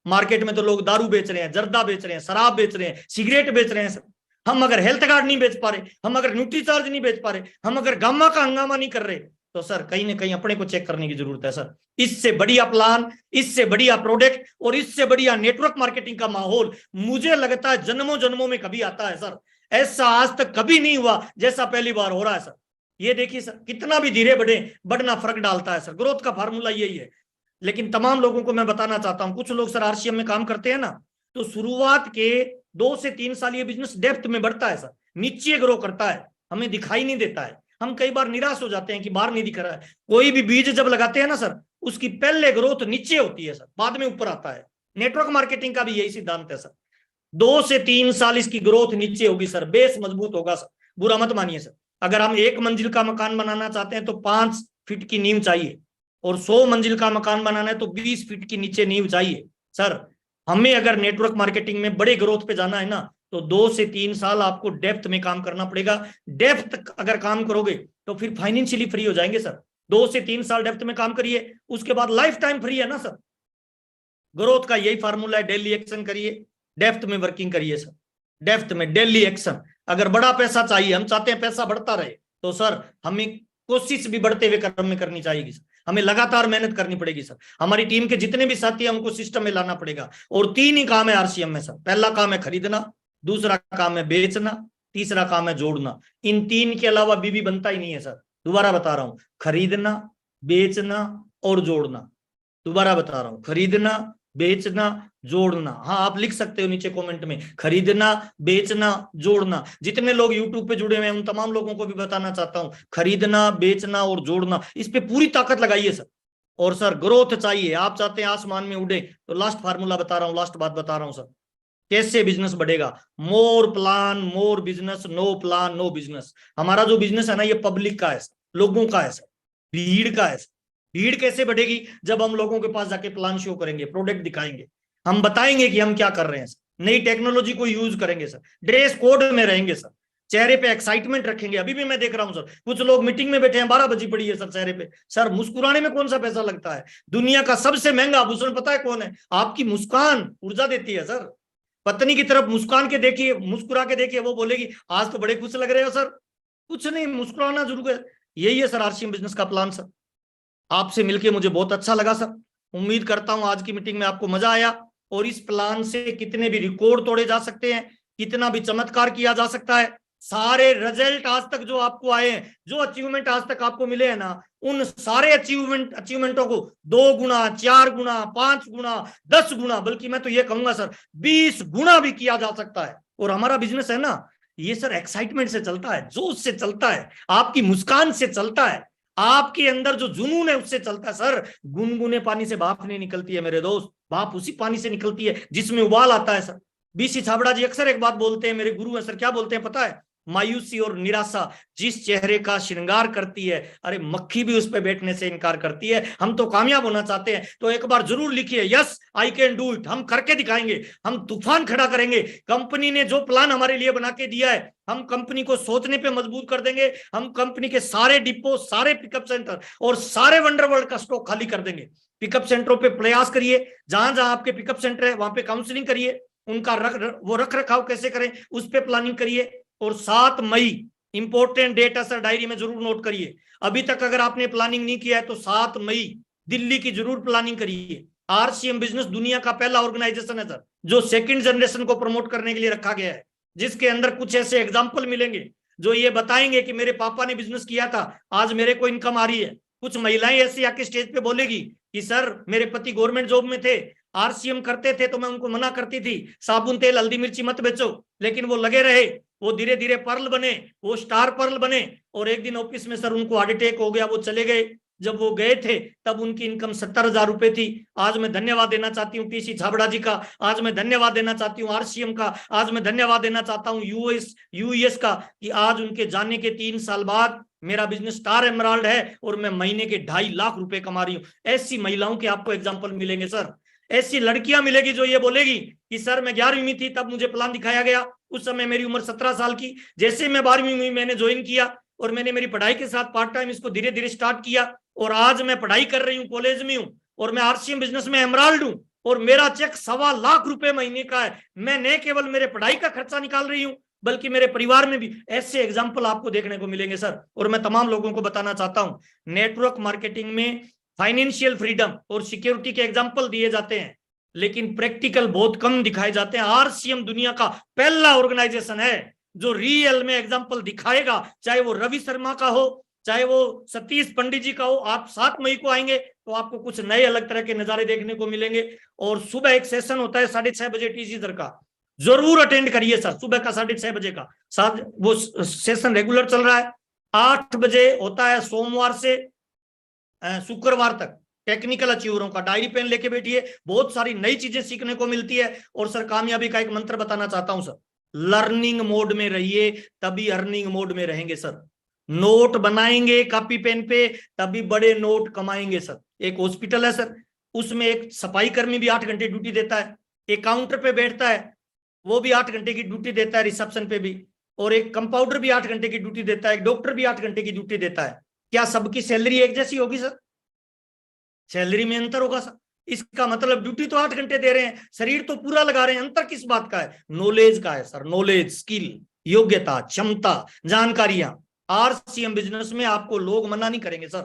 मार्केट में तो लोग दारू बेच रहे हैं, जर्दा बेच रहे हैं, शराब बेच रहे हैं, सिगरेट बेच रहे हैं सर। हम अगर हेल्थ कार्ड नहीं बेच पा रहे, हम अगर न्यूट्रीचार्ज नहीं बेच पा रहे, हम अगर गामा का हंगामा नहीं कर रहे, तो सर कहीं ना कहीं अपने को चेक करने की जरूरत है सर। इससे बढ़िया प्लान, इससे बढ़िया प्रोडक्ट और इससे बढ़िया नेटवर्क मार्केटिंग का माहौल मुझे लगता है जन्मों जन्मों में कभी आता है सर। ऐसा आज तक कभी नहीं हुआ जैसा पहली बार हो रहा है सर। ये देखिए सर, कितना भी धीरे बढ़े बढ़ना फर्क डालता है सर। ग्रोथ का फार्मूला यही है। लेकिन तमाम लोगों को मैं बताना चाहता हूं, कुछ लोग सर आरसीएम में काम करते हैं ना, तो शुरुआत के 2 से 3 साल ये बिजनेस डेप्थ में बढ़ता है सर, नीचे ग्रो करता है, हमें दिखाई नहीं देता है। हम कई बार निराश हो जाते हैं कि बाहर नहीं दिख रहा है। कोई भी बीज जब लगाते हैं ना सर, उसकी पहले ग्रोथ नीचे होती है सर, बाद में ऊपर आता है। नेटवर्क मार्केटिंग का भी यही सिद्धांत है सर। 2 से 3 साल इसकी ग्रोथ नीचे होगी सर, बेस मजबूत होगा सर। बुरा मत मानिए सर। अगर हम 1 मंजिल का मकान बनाना चाहते हैं तो 5 फीट की नींव चाहिए, और 100 मंजिल का मकान बनाना है तो 20 फीट की नीचे नींव चाहिए सर। हमें अगर नेटवर्क मार्केटिंग में बड़े ग्रोथ पे जाना है ना, तो 2 से 3 साल आपको डेप्थ में काम करना पड़ेगा। डेप्थ अगर काम करोगे तो फिर फाइनेंशियली फ्री हो जाएंगे सर। 2 से 3 साल डेप्थ में काम करिए, उसके बाद लाइफ टाइम फ्री है ना सर। ग्रोथ का यही फार्मूला है, डेली एक्शन करिए, डेप्थ में वर्किंग करिए सर। डेप्थ में डेली एक्शन। अगर बड़ा पैसा चाहिए, हम चाहते हैं पैसा बढ़ता रहे, तो सर हमें कोशिश भी बढ़ते हुए क्रम में करनी चाहिए सर। हमें लगातार मेहनत करनी पड़ेगी सर। हमारी टीम के जितने भी साथी हैं हमको सिस्टम में लाना पड़ेगा। और 3 ही काम है आरसीएम में सर। पहला काम है खरीदना, दूसरा काम है बेचना, तीसरा काम है जोड़ना। इन 3 के अलावा बीबी बनता ही नहीं है सर। दोबारा बता रहा हूं, खरीदना, बेचना और जोड़ना। दोबारा बता रहा हूं, खरीदना, बेचना, जोड़ना। हाँ, आप लिख सकते हो नीचे कमेंट में, खरीदना, बेचना, जोड़ना। जितने लोग यूट्यूब पे जुड़े हुए हैं उन तमाम लोगों को भी बताना चाहता हूं, खरीदना, बेचना और जोड़ना, इस पे पूरी ताकत लगाइए सर। और सर ग्रोथ चाहिए, आप चाहते हैं आसमान में उड़े, तो लास्ट फार्मूला बता रहा हूं, लास्ट बात बता रहा हूं सर, कैसे बिजनेस बढ़ेगा। More plan more business, no plan no business. हमारा जो बिजनेस है ना, ये पब्लिक का है, लोगों का है सर, भीड़ का है। भीड़ कैसे बढ़ेगी? जब हम लोगों के पास जाके प्लान शो करेंगे, प्रोडक्ट दिखाएंगे, हम बताएंगे कि हम क्या कर रहे हैं सर, नई टेक्नोलॉजी को यूज करेंगे सर, ड्रेस कोड में रहेंगे सर, चेहरे पे एक्साइटमेंट रखेंगे। अभी भी मैं देख रहा हूं सर, कुछ लोग मीटिंग में बैठे हैं, 12 बजी पड़ी है सर, चेहरे पे सर मुस्कुराने में कौन सा पैसा लगता है? दुनिया का सबसे महंगा आभूषण पता है कौन है? आपकी मुस्कान ऊर्जा देती है सर। पत्नी की तरफ मुस्कान के देखिए, मुस्कुरा के देखिए, वो बोलेगी आज तो बड़े खुश लग रहे हो सर। कुछ नहीं, मुस्कुराना जरूर है। यही है सर आरसीएम बिजनेस का प्लान सर। आपसे मिलके मुझे बहुत अच्छा लगा सर। उम्मीद करता हूं आज की मीटिंग में आपको मजा आया, और इस प्लान से कितने भी रिकॉर्ड तोड़े जा सकते हैं, कितना भी चमत्कार किया जा सकता है। सारे रिजल्ट आज तक जो आपको आए हैं, जो अचीवमेंट आज तक आपको मिले हैं ना, उन सारे अचीवमेंटों को 2 गुना, 4 गुना, 5 गुना, 10 गुना, बल्कि मैं तो ये कहूंगा सर 20 गुना भी किया जा सकता है। और हमारा बिजनेस है ना, ये सर एक्साइटमेंट से चलता है, जोश से चलता है, आपकी मुस्कान से चलता है, आपके अंदर जो जुनून है उससे चलता है सर। गुनगुने पानी से भाप नहीं निकलती है मेरे दोस्त, भाप उसी पानी से निकलती है जिसमें उबाल आता है सर। बीसी छाबड़ा जी अक्सर एक बात बोलते हैं, मेरे गुरु है सर, क्या बोलते हैं पता है? मायूसी और निराशा जिस चेहरे का श्रृंगार करती है, अरे मक्खी भी उस पर बैठने से इनकार करती है। हम तो कामयाब होना चाहते हैं, तो एक बार जरूर लिखिए, yes I can do it. हम करके दिखाएंगे, हम तूफान खड़ा करेंगे। कंपनी ने जो प्लान हमारे लिए बना के दिया है, हम कंपनी को सोचने पे मजबूर कर देंगे। हम कंपनी के सारे डिपो, सारे पिकअप सेंटर और सारे वंडरवर्ल्ड का स्टॉक खाली कर देंगे। पिकअप सेंटरों पे प्रयास करिए, जहां जहां आपके पिकअप सेंटर है वहां पे काउंसलिंग करिए, उनका रख रखाव कैसे करें उस पर प्लानिंग करिए। और 7 मई इंपॉर्टेंट डेट है सर, डायरी में जरूर नोट करिए। अभी तक अगर आपने प्लानिंग नहीं किया है तो 7 मई दिल्ली की जरूर प्लानिंग करिए। आरसीएम बिजनेस दुनिया का पहला ऑर्गेनाइजेशन है सर, जो सेकंड जनरेशन को प्रमोट करने के लिए रखा गया है, जिसके अंदर कुछ ऐसे एग्जाम्पल मिलेंगे जो ये बताएंगे कि मेरे पापा ने बिजनेस किया था, आज मेरे को इनकम आ रही है। कुछ महिलाएं ऐसी आके स्टेज पे बोलेगी कि सर मेरे पति गवर्नमेंट जॉब में थे, आरसीएम करते थे, तो मैं उनको मना करती थी साबुन तेल हल्दी मिर्ची मत बेचो, लेकिन वो लगे रहे, वो धीरे धीरे पर्ल बने, वो स्टार पर्ल बने। और एक दिन ऑफिस में सर उनको हार्ट अटैक हो गया, वो चले गए। जब वो गए थे तब उनकी इनकम 70,000 रुपए थी। आज मैं धन्यवाद देना चाहती हूँ टीसी छाबड़ा जी का, आज मैं धन्यवाद देना चाहती हूँ आरसीएम का, आज मैं धन्यवाद देना चाहता हूँ यूएस का, कि आज उनके जाने के 3 साल बाद मेरा बिजनेस स्टार एमराल्ड है और मैं महीने के 2.5 लाख रुपए कमा रही हूँ। ऐसी महिलाओं के आपको एग्जाम्पल मिलेंगे सर। ऐसी लड़कियां मिलेगी जो ये बोलेगी कि सर मैं 11वीं में थी तब मुझे प्लान दिखाया गया, उस समय मेरी उम्र 17 साल की, जैसे मैं 12वीं में मैंने ज्वाइन किया और मैंने मेरी पढ़ाई के साथ पार्ट टाइम इसको धीरे धीरे स्टार्ट किया, और आज मैं पढ़ाई कर रही हूँ, कॉलेज में हूँ, और मैं आरसीएम बिजनेस में एमराल्ड हूँ, और मेरा चेक 1.25 लाख रुपए महीने का है। मैं न केवल मेरे पढ़ाई का खर्चा निकाल रही हूँ, बल्कि मेरे परिवार में भी ऐसे एग्जाम्पल आपको देखने को मिलेंगे सर। और मैं तमाम लोगों को बताना चाहता हूं, नेटवर्क मार्केटिंग में फाइनेंशियल फ्रीडम और सिक्योरिटी के एग्जाम्पल दिए जाते हैं, लेकिन प्रैक्टिकल बहुत कम दिखाए जाते हैं। आरसीएम दुनिया का पहला ऑर्गेनाइजेशन है जो रियल में एग्जाम्पल दिखाएगा, चाहे वो रवि शर्मा का हो, चाहे वो सतीश पंडित जी का हो। आप 7 मई को आएंगे तो आपको कुछ नए अलग तरह के नजारे देखने को मिलेंगे। और सुबह एक सेशन होता है 6:30 बजे टीसी सर का, जरूर अटेंड करिए सर। सुबह का 6:30 बजे का वो सेशन रेगुलर चल रहा है। 8 बजे होता है सोमवार से शुक्रवार तक, टेक्निकल अचीवरों का। डायरी पेन लेके बैठिए, बहुत सारी नई चीजें सीखने को मिलती है। और सर कामयाबी का एक मंत्र बताना चाहता हूं सर, लर्निंग मोड में रहिए तभी अर्निंग मोड में रहेंगे सर। नोट बनाएंगे कॉपी पेन पे तभी बड़े नोट कमाएंगे सर। एक हॉस्पिटल है सर, उसमें एक सफाई कर्मी भी 8 घंटे ड्यूटी देता है, एक काउंटर पे बैठता है वो भी 8 घंटे की ड्यूटी देता है, रिसेप्शन पे भी, और एक कंपाउंडर भी 8 घंटे की ड्यूटी देता है, एक डॉक्टर भी 8 घंटे की ड्यूटी देता है। क्या सबकी सैलरी एक जैसी होगी सर? सैलरी में अंतर होगा सर। इसका मतलब ड्यूटी तो 8 घंटे दे रहे हैं, शरीर तो पूरा लगा रहे हैं, अंतर किस बात का है? नॉलेज का है सर। नॉलेज, स्किल, योग्यता, क्षमता, जानकारियां। आरसीएम बिजनेस में आपको लोग मना नहीं करेंगे सर,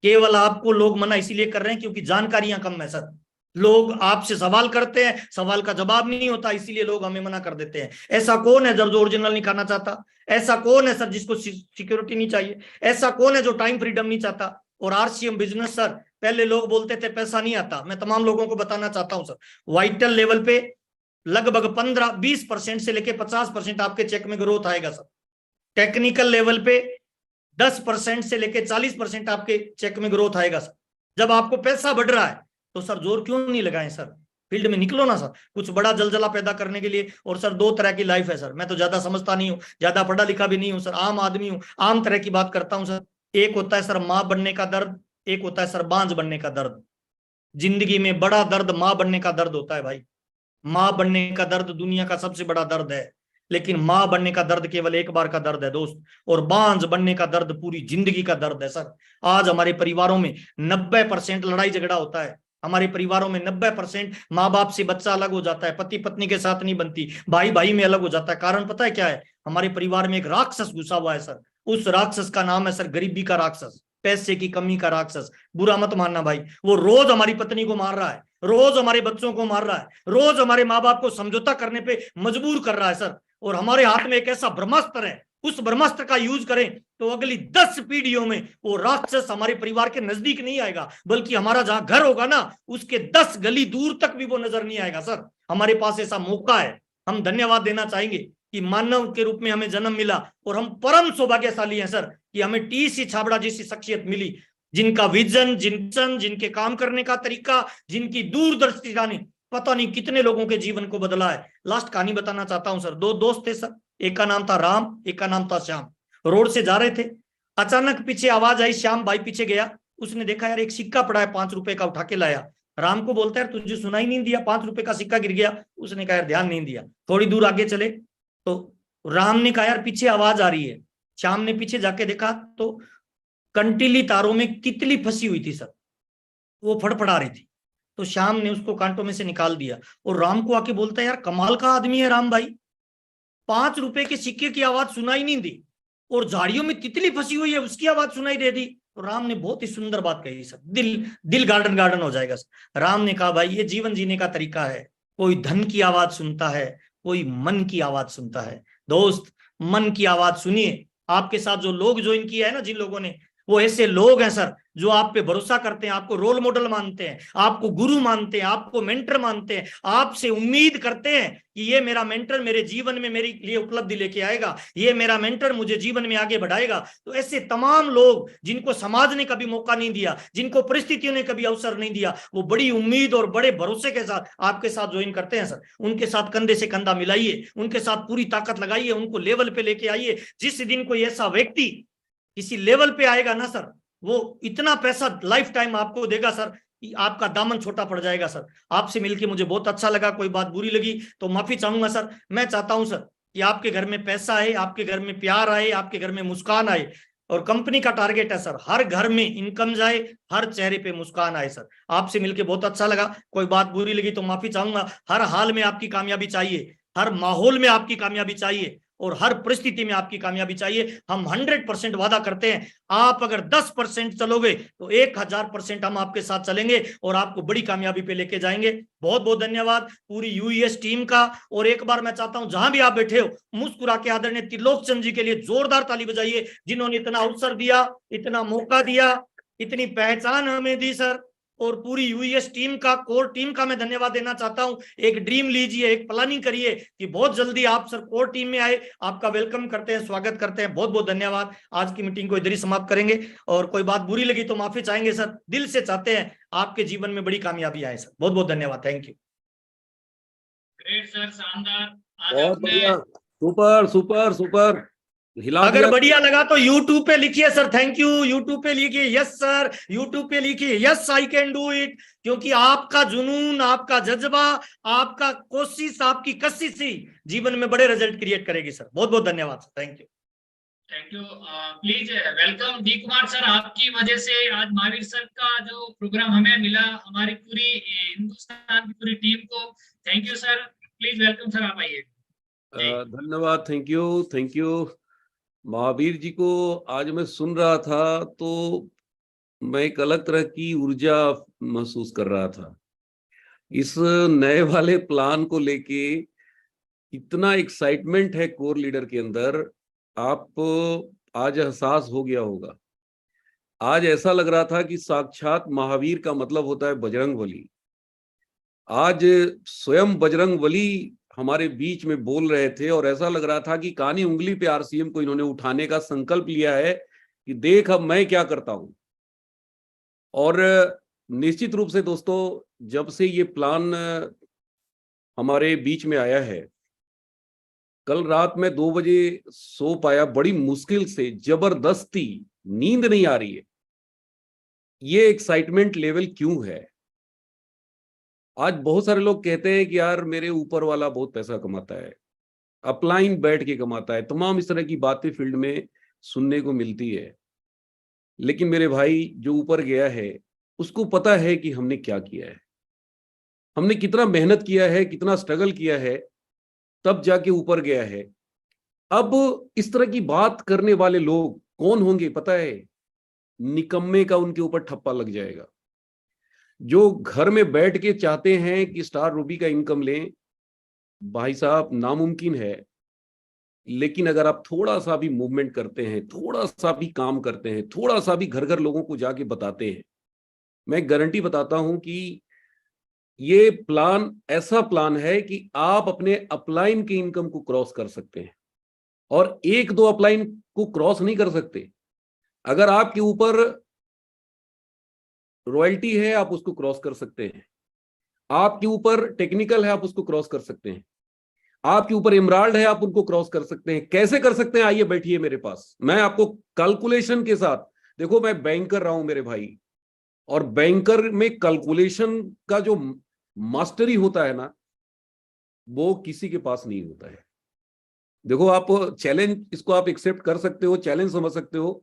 केवल आपको लोग मना इसीलिए कर रहे हैं क्योंकि जानकारियां कम है सर। लोग आपसे सवाल करते हैं, सवाल का जवाब नहीं होता, इसीलिए लोग हमें मना कर देते हैं। ऐसा कौन है जो ओरिजिनल नहीं खाना चाहता? ऐसा कौन है सर जिसको सिक्योरिटी नहीं चाहिए? ऐसा कौन है जो टाइम फ्रीडम नहीं चाहता? और आरसीएम बिजनेस सर, पहले लोग बोलते थे पैसा नहीं आता, मैं तमाम लोगों को बताना चाहता हूं सर, वाइटल लेवल पे लगभग 15-20% से लेके 50% आपके चेक में ग्रोथ आएगा सर। टेक्निकल लेवल पे 10% से लेके 40% आपके चेक में ग्रोथ आएगा सर। जब आपको पैसा बढ़ रहा है तो सर जोर क्यों नहीं लगाएं सर? फील्ड में निकलो ना सर, कुछ बड़ा जलजला पैदा करने के लिए। और सर 2 तरह की लाइफ है सर, मैं तो ज्यादा समझता नहीं हूँ, ज्यादा पढ़ा लिखा भी नहीं हूँ सर, आम आदमी हूँ, आम तरह की बात करता हूँ सर। एक होता है सर माँ बनने का दर्द, एक होता है सर बांझ बनने का दर्द। जिंदगी में बड़ा दर्द माँ बनने का दर्द होता है भाई। माँ बनने का दर्द दुनिया का सबसे बड़ा दर्द है, लेकिन माँ बनने का दर्द केवल एक बार का दर्द है दोस्त। और बांझ बनने का दर्द पूरी जिंदगी का दर्द है सर। आज हमारे परिवारों में 90% लड़ाई झगड़ा होता है। हमारे परिवारों में 90% माँ बाप से बच्चा अलग हो जाता है, पति पत्नी के साथ नहीं बनती, भाई भाई में अलग हो जाता है। कारण पता है क्या है? हमारे परिवार में एक राक्षस घुसा हुआ है सर। उस राक्षस का नाम है सर गरीबी का राक्षस, पैसे की कमी का राक्षस। बुरा मत मानना भाई, वो रोज हमारी पत्नी को मार रहा है, रोज हमारे बच्चों को मार रहा है, रोज हमारे माँ बाप को समझौता करने पे मजबूर कर रहा है सर। और हमारे हाथ में एक ऐसा ब्रह्मास्त्र है, उस ब्रह्मास्त्र का यूज करें तो अगली 10 पीढ़ियों में वो राक्षस हमारे परिवार के नजदीक नहीं आएगा, बल्कि हमारा जहां घर होगा ना उसके 10 गली दूर तक भी वो नजर नहीं आएगा सर। हमारे पास ऐसा मौका है। हम धन्यवाद देना चाहेंगे कि मानव के रूप में हमें जन्म मिला, और हम परम सौभाग्यशाली हैं सर कि हमें टीसी छाबड़ा जैसी शख्सियत मिली, जिनका विजन, जिनके काम करने का तरीका, जिनकी दूरदर्शी जानी पता नहीं कितने लोगों के जीवन को बदला है। लास्ट कहानी बताना चाहता हूं सर। 2 दोस्त थे सर, एक का नाम था राम, एक का नाम था श्याम। रोड से जा रहे थे, अचानक पीछे आवाज आई, श्याम भाई पीछे गया, उसने देखा यार एक सिक्का पड़ा है 5 रुपए का, उठा के लाया। राम को बोलता है तुझे सुनाई नहीं दिया? 5 रुपए का सिक्का गिर गया। उसने कहा यार ध्यान नहीं दिया। थोड़ी दूर आगे चले तो राम ने कहा यार पीछे आवाज आ रही है। श्याम ने पीछे जाके देखा तो कंटीली तारों में तितली फंसी हुई थी सर, वो फड़फड़ा रही थी। तो श्याम ने उसको कांटों में से निकाल दिया और राम को आके बोलता है यार कमाल का आदमी है राम भाई, 5 रुपए के सिक्के की आवाज सुनाई नहीं दी और झाड़ियों में तितली फंसी हुई है उसकी आवाज सुनाई दे दी। तो राम ने बहुत ही सुंदर बात कही सर, दिल गार्डन गार्डन हो जाएगा सर। राम ने कहा भाई ये जीवन जीने का तरीका है, कोई धन की आवाज सुनता है, कोई मन की आवाज सुनता है। दोस्त मन की आवाज सुनिए। आपके साथ जो लोग ज्वाइन किया है ना, जिन लोगों ने, वो ऐसे लोग हैं सर जो आप पे भरोसा करते हैं, आपको रोल मॉडल मानते हैं, आपको गुरु मानते हैं, आपको मेंटर मानते हैं, आपसे उम्मीद करते हैं कि ये मेरा मेंटर मेरे जीवन में मेरे लिए उपलब्धि लेके आएगा, ये मेरा मेंटर मुझे जीवन में आगे बढ़ाएगा। तो ऐसे तमाम लोग जिनको समाज ने कभी मौका नहीं दिया, जिनको परिस्थितियों ने कभी अवसर नहीं दिया, वो बड़ी उम्मीद और बड़े भरोसे के साथ आपके साथ ज्वाइन करते हैं सर। उनके साथ कंधे से कंधा मिलाइए, उनके साथ पूरी ताकत लगाइए, उनको लेवल पे लेके आइए। जिस दिन कोई ऐसा व्यक्ति किसी लेवल पे आएगा ना सर, वो इतना पैसा लाइफ टाइम आपको देगा सर कि आपका दामन छोटा पड़ जाएगा सर। आपसे मिलके मुझे बहुत अच्छा लगा, कोई बात बुरी लगी तो माफी चाहूंगा सर। मैं चाहता हूं सर कि आपके घर में पैसा आए, आपके घर में प्यार आए, आपके घर में मुस्कान आए। और कंपनी का टारगेट है सर हर घर में इनकम जाए, हर चेहरे पे मुस्कान आए सर। आपसे मिलके बहुत अच्छा लगा, कोई बात बुरी लगी तो माफी चाहूंगा। हर हाल में आपकी कामयाबी चाहिए, हर माहौल में आपकी कामयाबी चाहिए, और हर परिस्थिति में आपकी कामयाबी चाहिए। हम 100% वादा करते हैं, आप अगर 10% चलोगे तो 1000% हम आपके साथ चलेंगे और आपको बड़ी कामयाबी पे लेके जाएंगे। बहुत बहुत धन्यवाद पूरी यूईएस टीम का। और एक बार मैं चाहता हूं जहां भी आप बैठे हो, मुस्कुरा के आदरणीय त्रिलोक चंद जी के लिए जोरदार ताली बजाइए, जिन्होंने इतना अवसर दिया, इतना मौका दिया, इतनी पहचान हमें दी सर। और पूरी यूएस टीम का, कोर टीम का मैं धन्यवाद देना चाहता हूं। एक ड्रीम लीजिए, एक प्लानिंग करिए कि बहुत जल्दी आप सर कोर टीम में आए। आपका वेलकम करते हैं, स्वागत करते हैं। बहुत बहुत धन्यवाद। आज की मीटिंग को इधर ही समाप्त करेंगे और कोई बात बुरी लगी तो माफी चाहेंगे सर। दिल से चाहते हैं आपके जीवन में बड़ी कामयाबी आए सर। बहुत बहुत धन्यवाद। Thank you. ग्रेट सर, शानदार। आज बहुत आपने बढ़िया, सुपर सुपर सुपर, हिला अगर दिया। बढ़िया लगा तो YouTube पे लिखिए सर थैंक यू, YouTube पे लिखिए यस सर, YouTube पे लिखिए yes I can do it. क्योंकि आपका जुनून, आपका जज्बा, आपका कोशिश, आपकी कशिश जीवन में बड़े रिजल्ट क्रिएट करेगी सर। बहुत बहुत धन्यवाद sir. Thank you. Thank you. Please welcome D Kumar sir. आपकी वजह से आज महावीर सर का जो प्रोग्राम हमें मिला, हमारी पूरी हिंदुस्तान की पूरी टीम को thank you sir. Please welcome sir, आप आइए। धन्यवाद, thank you, thank you. Mahavir ji को आज मैं सुन रहा था तो मैं एक अलग तरह की ऊर्जा महसूस कर रहा था। इस नए वाले प्लान को लेके इतना एक्साइटमेंट है कोर लीडर के अंदर, आप आज एहसास हो गया होगा। आज ऐसा लग रहा था कि साक्षात महावीर का मतलब होता है बजरंगबली। आज स्वयं बजरंगबली हमारे बीच में बोल रहे थे और ऐसा लग रहा था कि कानी उंगली पे आरसीएम को इन्होंने उठाने का संकल्प लिया है कि देख अब मैं क्या करता हूं। और निश्चित रूप से दोस्तों, जब से ये प्लान हमारे बीच में आया है, कल रात में 2 बजे सो पाया, बड़ी मुश्किल से, जबरदस्ती, नींद नहीं आ रही है। ये एक्साइटमेंट लेवल क्यों है? आज बहुत सारे लोग कहते हैं कि यार मेरे ऊपर वाला बहुत पैसा कमाता है, अपलाइन बैठ के कमाता है, तमाम इस तरह की बातें फील्ड में सुनने को मिलती है। लेकिन मेरे भाई, जो ऊपर गया है उसको पता है कि हमने क्या किया है, हमने कितना मेहनत किया है, कितना स्ट्रगल किया है, तब जाके ऊपर गया है। अब इस तरह की बात करने वाले लोग कौन होंगे पता है? निकम्मे का उनके ऊपर ठप्पा लग जाएगा। जो घर में बैठ के चाहते हैं कि स्टार रूबी का इनकम लें, भाई साहब नामुमकिन है। लेकिन अगर आप थोड़ा सा भी मूवमेंट करते हैं, थोड़ा सा भी काम करते हैं, थोड़ा सा भी घर घर लोगों को जाके बताते हैं, मैं गारंटी बताता हूं कि ये प्लान ऐसा प्लान है कि आप अपने अपलाइन की इनकम को क्रॉस कर सकते हैं। और 1-2 अपलाइन को क्रॉस नहीं कर सकते। अगर आपके ऊपर रॉयल्टी है आप उसको क्रॉस कर सकते हैं, आपके ऊपर टेक्निकल है आप उसको क्रॉस कर सकते हैं, आपके ऊपर इमराल्ड है आप उनको क्रॉस कर सकते हैं। कैसे कर सकते हैं? आइए बैठिए मेरे पास, मैं आपको कैलकुलेशन के साथ, देखो मैं बैंकर रहा हूं मेरे भाई, और बैंकर में कैलकुलेशन का जो मास्टरी होता है ना, वो किसी के पास नहीं होता है। देखो आप चैलेंज, इसको आप एक्सेप्ट कर सकते हो, चैलेंज समझ सकते हो।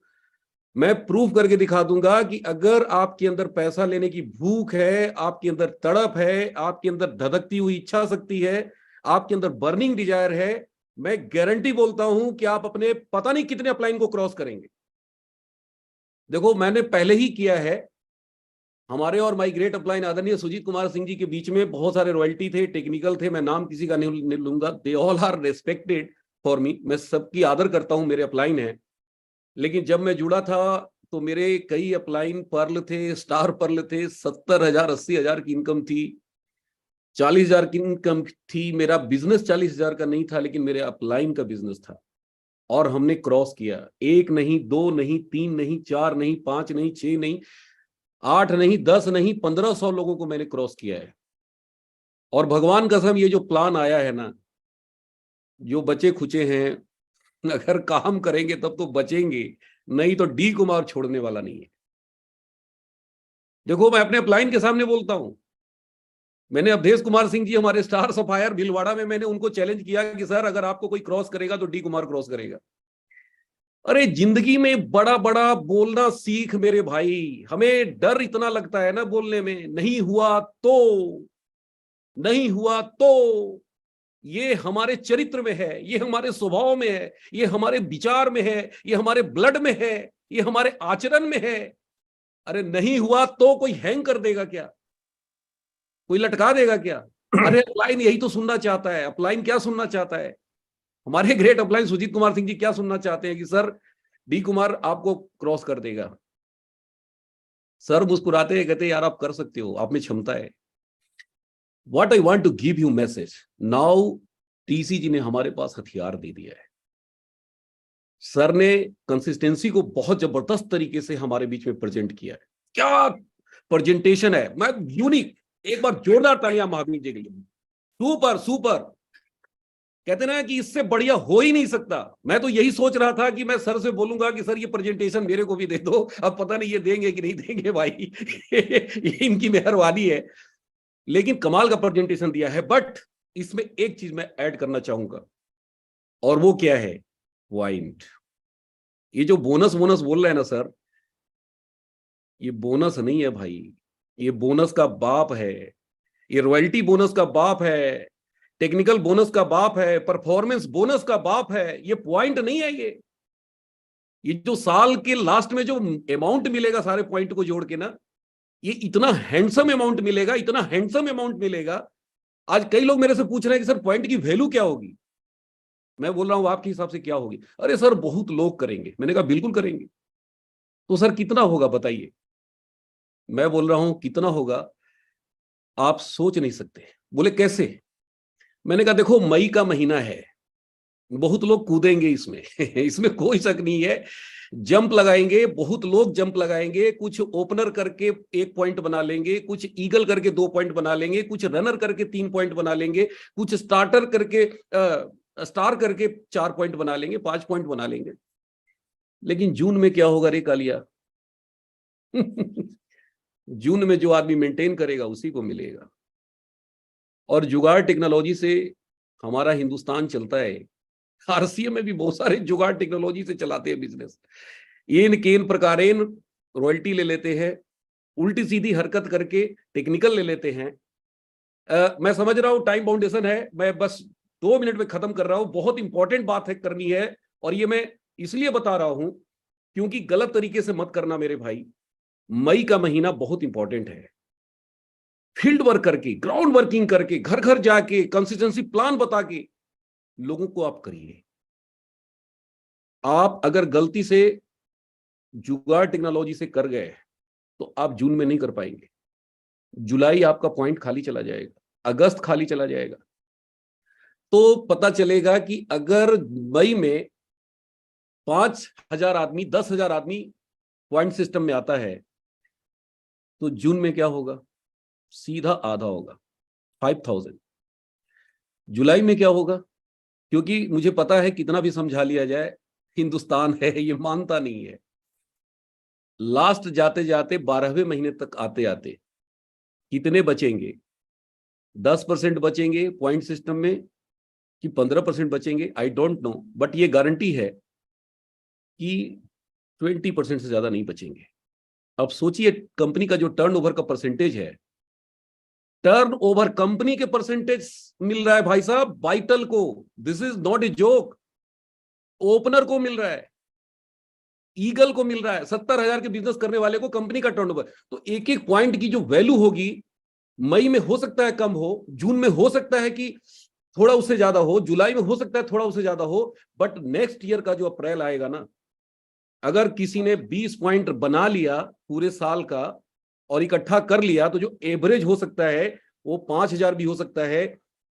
मैं प्रूफ करके दिखा दूंगा कि अगर आपके अंदर पैसा लेने की भूख है, आपके अंदर तड़प है, आपके अंदर धधकती हुई इच्छा शक्ति है, आपके अंदर बर्निंग डिजायर है, मैं गारंटी बोलता हूं कि आप अपने पता नहीं कितने अपलाइन को क्रॉस करेंगे। देखो मैंने पहले ही किया है। हमारे और माई ग्रेट अपलाइन आदरणीय सुजीत कुमार सिंह जी के बीच में बहुत सारे रॉयल्टी थे, टेक्निकल थे, मैं नाम किसी का नहीं लूंगा। They all are respected for me, मैं सबकी आदर करता हूं, मेरे अपलाइन है। लेकिन जब मैं जुड़ा था तो मेरे कई अपलाइन पर्ल थे, स्टार पर्ल थे, 70,000 80,000 की इनकम थी, 40,000 की इनकम थी। मेरा बिजनेस 40,000 का नहीं था, लेकिन मेरे अपलाइन का बिजनेस था। और हमने क्रॉस किया, 1 नहीं, 2 नहीं, 3 नहीं, 4 नहीं, 5 नहीं, 6 नहीं, 8 नहीं, 10 नहीं, 1500 लोगों को मैंने क्रॉस किया है। और भगवान कसम, ये जो प्लान आया है ना, जो बचे खुचे हैं, अगर काम करेंगे तब तो बचेंगे, नहीं तो डी कुमार छोड़ने वाला नहीं है। देखो मैं अपने अपलाइन के सामने बोलता हूं। मैंने अवधेश कुमार सिंह जी, हमारे स्टार सफायर भीलवाड़ा में, मैंने उनको चैलेंज किया कि सर अगर आपको कोई क्रॉस करेगा तो डी कुमार क्रॉस करेगा। अरे जिंदगी में बड़ा बड़ा बोलना सीख मेरे भाई। हमें डर इतना लगता है ना बोलने में, नहीं हुआ तो, नहीं हुआ तो, ये हमारे चरित्र में है, ये हमारे स्वभाव में है, ये हमारे विचार में है, ये हमारे ब्लड में है, ये हमारे आचरण में है। अरे नहीं हुआ तो कोई हैंग कर देगा क्या? कोई लटका देगा क्या? अरे अपलाइन यही तो सुनना चाहता है। अपलाइन क्या सुनना चाहता है? हमारे ग्रेट अपलाइन सुजीत कुमार सिंह जी क्या सुनना चाहते हैं कि सर डी कुमार आपको क्रॉस कर देगा। सर मुस्कुराते हैं, कहते यार आप कर सकते हो, आप में क्षमता है। What I want to give you message now, TC ji ने हमारे पास हथियार दे दिया है। सर ने कंसिस्टेंसी को बहुत जबरदस्त तरीके से हमारे बीच में प्रेजेंट किया है। क्या प्रेजेंटेशन है, मैं यूनिक। एक बार जोरदार तालियां महावीर जी के लिए। Super super. कहते ना कि इससे बढ़िया हो ही नहीं सकता। मैं तो यही सोच रहा था कि मैं सर से बोलूंगा कि सर ये प्रेजेंटेशन मेरे को भी दे दो। अब पता नहीं ये देंगे कि नहीं देंगे भाई ये इनकी मेहरबानी है, लेकिन कमाल का प्रेजेंटेशन दिया है। बट इसमें एक चीज मैं ऐड करना चाहूंगा, और वो क्या है? वाइंड। ये जो बोनस बोनस बोल रहे हैं ना सर, ये बोनस नहीं है भाई, ये बोनस का बाप है। ये रॉयल्टी बोनस का बाप है, टेक्निकल बोनस का बाप है, परफॉर्मेंस बोनस का बाप है। ये पॉइंट नहीं है। ये जो साल के लास्ट में जो अमाउंट मिलेगा सारे पॉइंट को जोड़ के ना, ये इतना हैंडसम अमाउंट मिलेगा, इतना हैंडसम अमाउंट मिलेगा। आज कई लोग मेरे से पूछ रहे हैं कि सर पॉइंट की वैल्यू क्या होगी। मैं बोल रहा हूं आपके हिसाब से क्या होगी? अरे सर बहुत लोग करेंगे। मैंने कहा बिल्कुल करेंगे। तो सर कितना होगा बताइए? मैं बोल रहा हूं कितना होगा आप सोच नहीं सकते। बोले कैसे? मैंने कहा देखो मई का महीना है, बहुत लोग कूदेंगे इसमें इसमें कोई शक नहीं है। जंप लगाएंगे, बहुत लोग जंप लगाएंगे। कुछ ओपनर करके 1 पॉइंट बना लेंगे, कुछ ईगल करके 2 पॉइंट बना लेंगे, कुछ रनर करके 3 पॉइंट बना लेंगे, कुछ स्टार्टर करके स्टार करके 4 पॉइंट बना लेंगे, 5 पॉइंट बना लेंगे। लेकिन जून में क्या होगा रे कालिया? जून में जो आदमी मेंटेन करेगा उसी को मिलेगा। और जुगाड़ टेक्नोलॉजी से हमारा हिंदुस्तान चलता है। आरसीएम में भी बहुत सारे जुगाड़ टेक्नोलॉजी से चलाते हैं बिजनेस। एन केन प्रकारेन रॉयल्टी ले लेते हैं, उल्टी सीधी हरकत करके टेक्निकल ले लेते हैं। मैं समझ रहा हूं टाइम बाउंडेशन है, मैं बस 2 मिनट में खत्म कर रहा हूं। बहुत इंपॉर्टेंट बात है करनी है, और ये मैं इसलिए बता रहा हूं क्योंकि गलत तरीके से मत करना मेरे भाई। मई का महीना बहुत इंपॉर्टेंट है। फील्ड वर्क करके, ग्राउंड वर्किंग करके, घर घर जाके कंसिस्टेंसी प्लान बता के लोगों को आप करिए। आप अगर गलती से जुगाड़ टेक्नोलॉजी से कर गए तो आप जून में नहीं कर पाएंगे। जुलाई आपका पॉइंट खाली चला जाएगा, अगस्त खाली चला जाएगा। तो पता चलेगा कि अगर मई में 5,000 आदमी, 10,000 आदमी पॉइंट सिस्टम में आता है, तो जून में क्या होगा? सीधा आधा होगा, 5,000। जुलाई में क्या होगा? क्योंकि मुझे पता है कितना भी समझा लिया जाए, हिंदुस्तान है ये मानता नहीं है। लास्ट जाते जाते 12वें महीने तक आते आते कितने बचेंगे? 10% बचेंगे पॉइंट सिस्टम में कि 15% बचेंगे? आई डोंट नो, बट ये गारंटी है कि 20% से ज्यादा नहीं बचेंगे। अब सोचिए कंपनी का जो टर्नओवर का परसेंटेज है, टर्नओवर कंपनी के परसेंटेज मिल रहा है भाई साहब वाइटल को। This is not a joke. Opener को मिल रहा है, ईगल को मिल रहा है, 70,000 के बिजनेस करने वाले को कंपनी का टर्नओवर। तो एक एक पॉइंट की जो वैल्यू होगी, मई में हो सकता है कम हो, जून में हो सकता है कि थोड़ा उससे ज्यादा हो, जुलाई में हो सकता है थोड़ा उससे ज्यादा हो, बट नेक्स्ट ईयर का जो अप्रैल आएगा ना, अगर किसी ने 20 पॉइंट बना लिया पूरे साल का और इकट्ठा कर लिया, तो जो एवरेज हो सकता है वो 5,000 भी हो सकता है,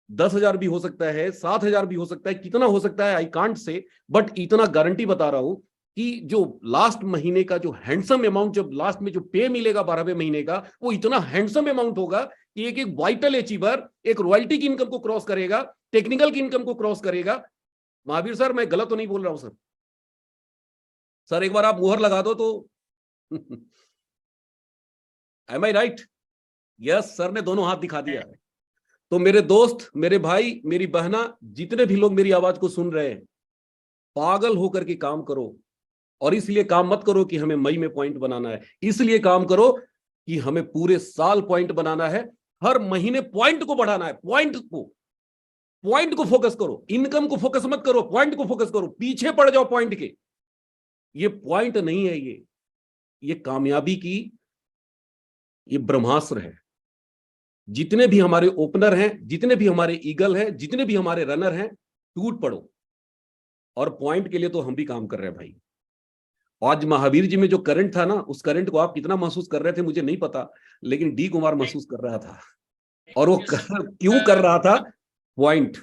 10,000 भी हो सकता है, 7,000 भी हो सकता है। कितना हो सकता है आई कांट से, बट इतना गारंटी बता रहा हूं कि जो लास्ट महीने का जो हैंडसम अमाउंट, जब लास्ट में जो पे मिलेगा 12वें महीने का, वो इतना हैंडसम अमाउंट होगा कि एक एक वाइटल अचीवर एक रॉयल्टी की इनकम को क्रॉस करेगा, टेक्निकल की इनकम को क्रॉस करेगा। महावीर सर मैं गलत तो नहीं बोल रहा हूं सर एक बार आप मुहर लगा दो तो एम आई राइट? यस, सर ने दोनों हाथ दिखा दिया है। तो मेरे दोस्त, मेरे भाई, मेरी बहना, जितने भी लोग मेरी आवाज को सुन रहे हैं, पागल होकर के काम करो। और इसलिए काम मत करो कि हमें मई में पॉइंट बनाना है, इसलिए काम करो कि हमें पूरे साल पॉइंट बनाना है, हर महीने पॉइंट को बढ़ाना है, पॉइंट को। पॉइंट को फोकस करो, इनकम को फोकस मत करो, पॉइंट को फोकस करो, पीछे पड़ जाओ पॉइंट के। ये पॉइंट नहीं है, ये कामयाबी की ये ब्रह्मास्त्र है। जितने भी हमारे ओपनर हैं, जितने भी हमारे ईगल हैं, जितने भी हमारे रनर हैं, टूट पड़ो। और पॉइंट के लिए तो हम भी काम कर रहे हैं भाई। आज महावीर जी में जो करंट था ना, उस करंट को आप कितना महसूस कर रहे थे मुझे नहीं पता, लेकिन डी कुमार महसूस कर रहा था। और वो क्यों कर रहा था? Point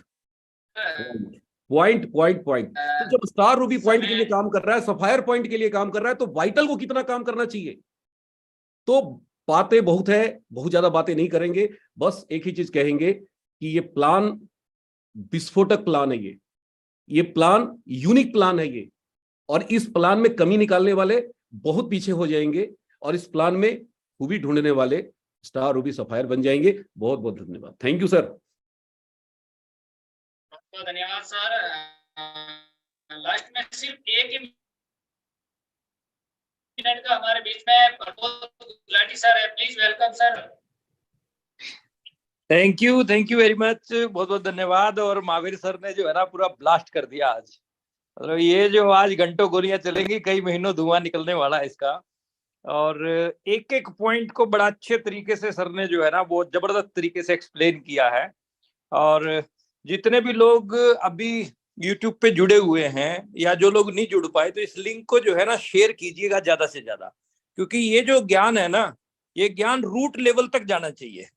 point point point. तो जब स्टार रूबी पॉइंट के लिए काम कर रहा है, सफायर पॉइंट के लिए काम कर रहा है, तो वाइटल को कितना काम करना चाहिए? तो बातें बहुत है, बहुत ज्यादा बातें नहीं करेंगे, बस एक ही चीज कहेंगे कि ये प्लान विस्फोटक प्लान है, ये प्लान यूनिक प्लान है ये। और इस प्लान में कमी निकालने वाले बहुत पीछे हो जाएंगे, और इस प्लान में खूबी ढूंढने वाले स्टार रूबी सफायर बन जाएंगे। बहुत बहुत धन्यवाद। Thank you sir. बहुत धन्यवाद सर। लास्ट में सिर्फ एक ही मिनट का हमारे बीच में प्रमोद गुलाटी सर है, please welcome sir. Thank you very much, बहुत बहुत धन्यवाद। और महावीर सर ने जो है ना पूरा ब्लास्ट कर दिया आज। मतलब ये जो आज घंटों गोलियां चलेंगी, कई महीनों धुआं निकलने वाला है इसका। और एक एक पॉइंट को बड़ा अच्छे तरीके से सर ने जो है ना बहुत जबरदस्त तरीके से एक्सप्लेन किया है। और जितने भी लोग अभी YouTube पे जुड़े हुए हैं या जो लोग नहीं जुड़ पाए, तो इस लिंक को जो है ना शेयर कीजिएगा ज्यादा से ज्यादा, क्योंकि ये जो ज्ञान है ना, ये ज्ञान रूट लेवल तक जाना चाहिए।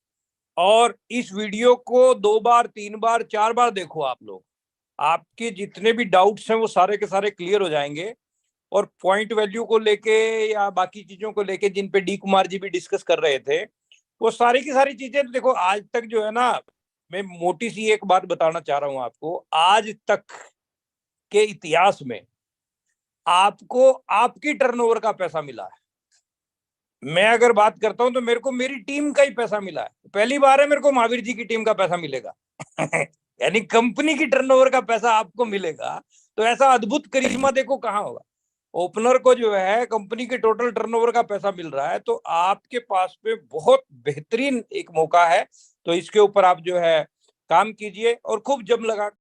और इस वीडियो को 2 बार 3 बार 4 बार देखो आप लोग, आपके जितने भी डाउट्स हैं वो सारे के सारे क्लियर हो जाएंगे। और पॉइंट वैल्यू को लेके या बाकी चीजों को लेके जिन पे डी कुमार जी भी डिस्कस कर रहे थे, वो सारी की सारी चीजें देखो। आज तक जो है ना, मैं मोटी सी एक बात बताना चाह रहा हूं आपको, आज तक के इतिहास में आपको आपकी टर्नओवर का पैसा मिला है। मैं अगर बात करता हूं तो मेरे को मेरी टीम का ही पैसा मिला है। पहली बार है मेरे को महावीर जी की टीम का पैसा मिलेगा। यानी कंपनी की टर्नओवर का पैसा आपको मिलेगा, तो ऐसा अद्भुत करिश्मा देखो कहाँ होगा। ओपनर को जो है कंपनी के टोटल टर्नओवर का पैसा मिल रहा है, तो आपके पास में बहुत बेहतरीन एक मौका है। तो इसके ऊपर आप जो है काम कीजिए और खूब जम लगा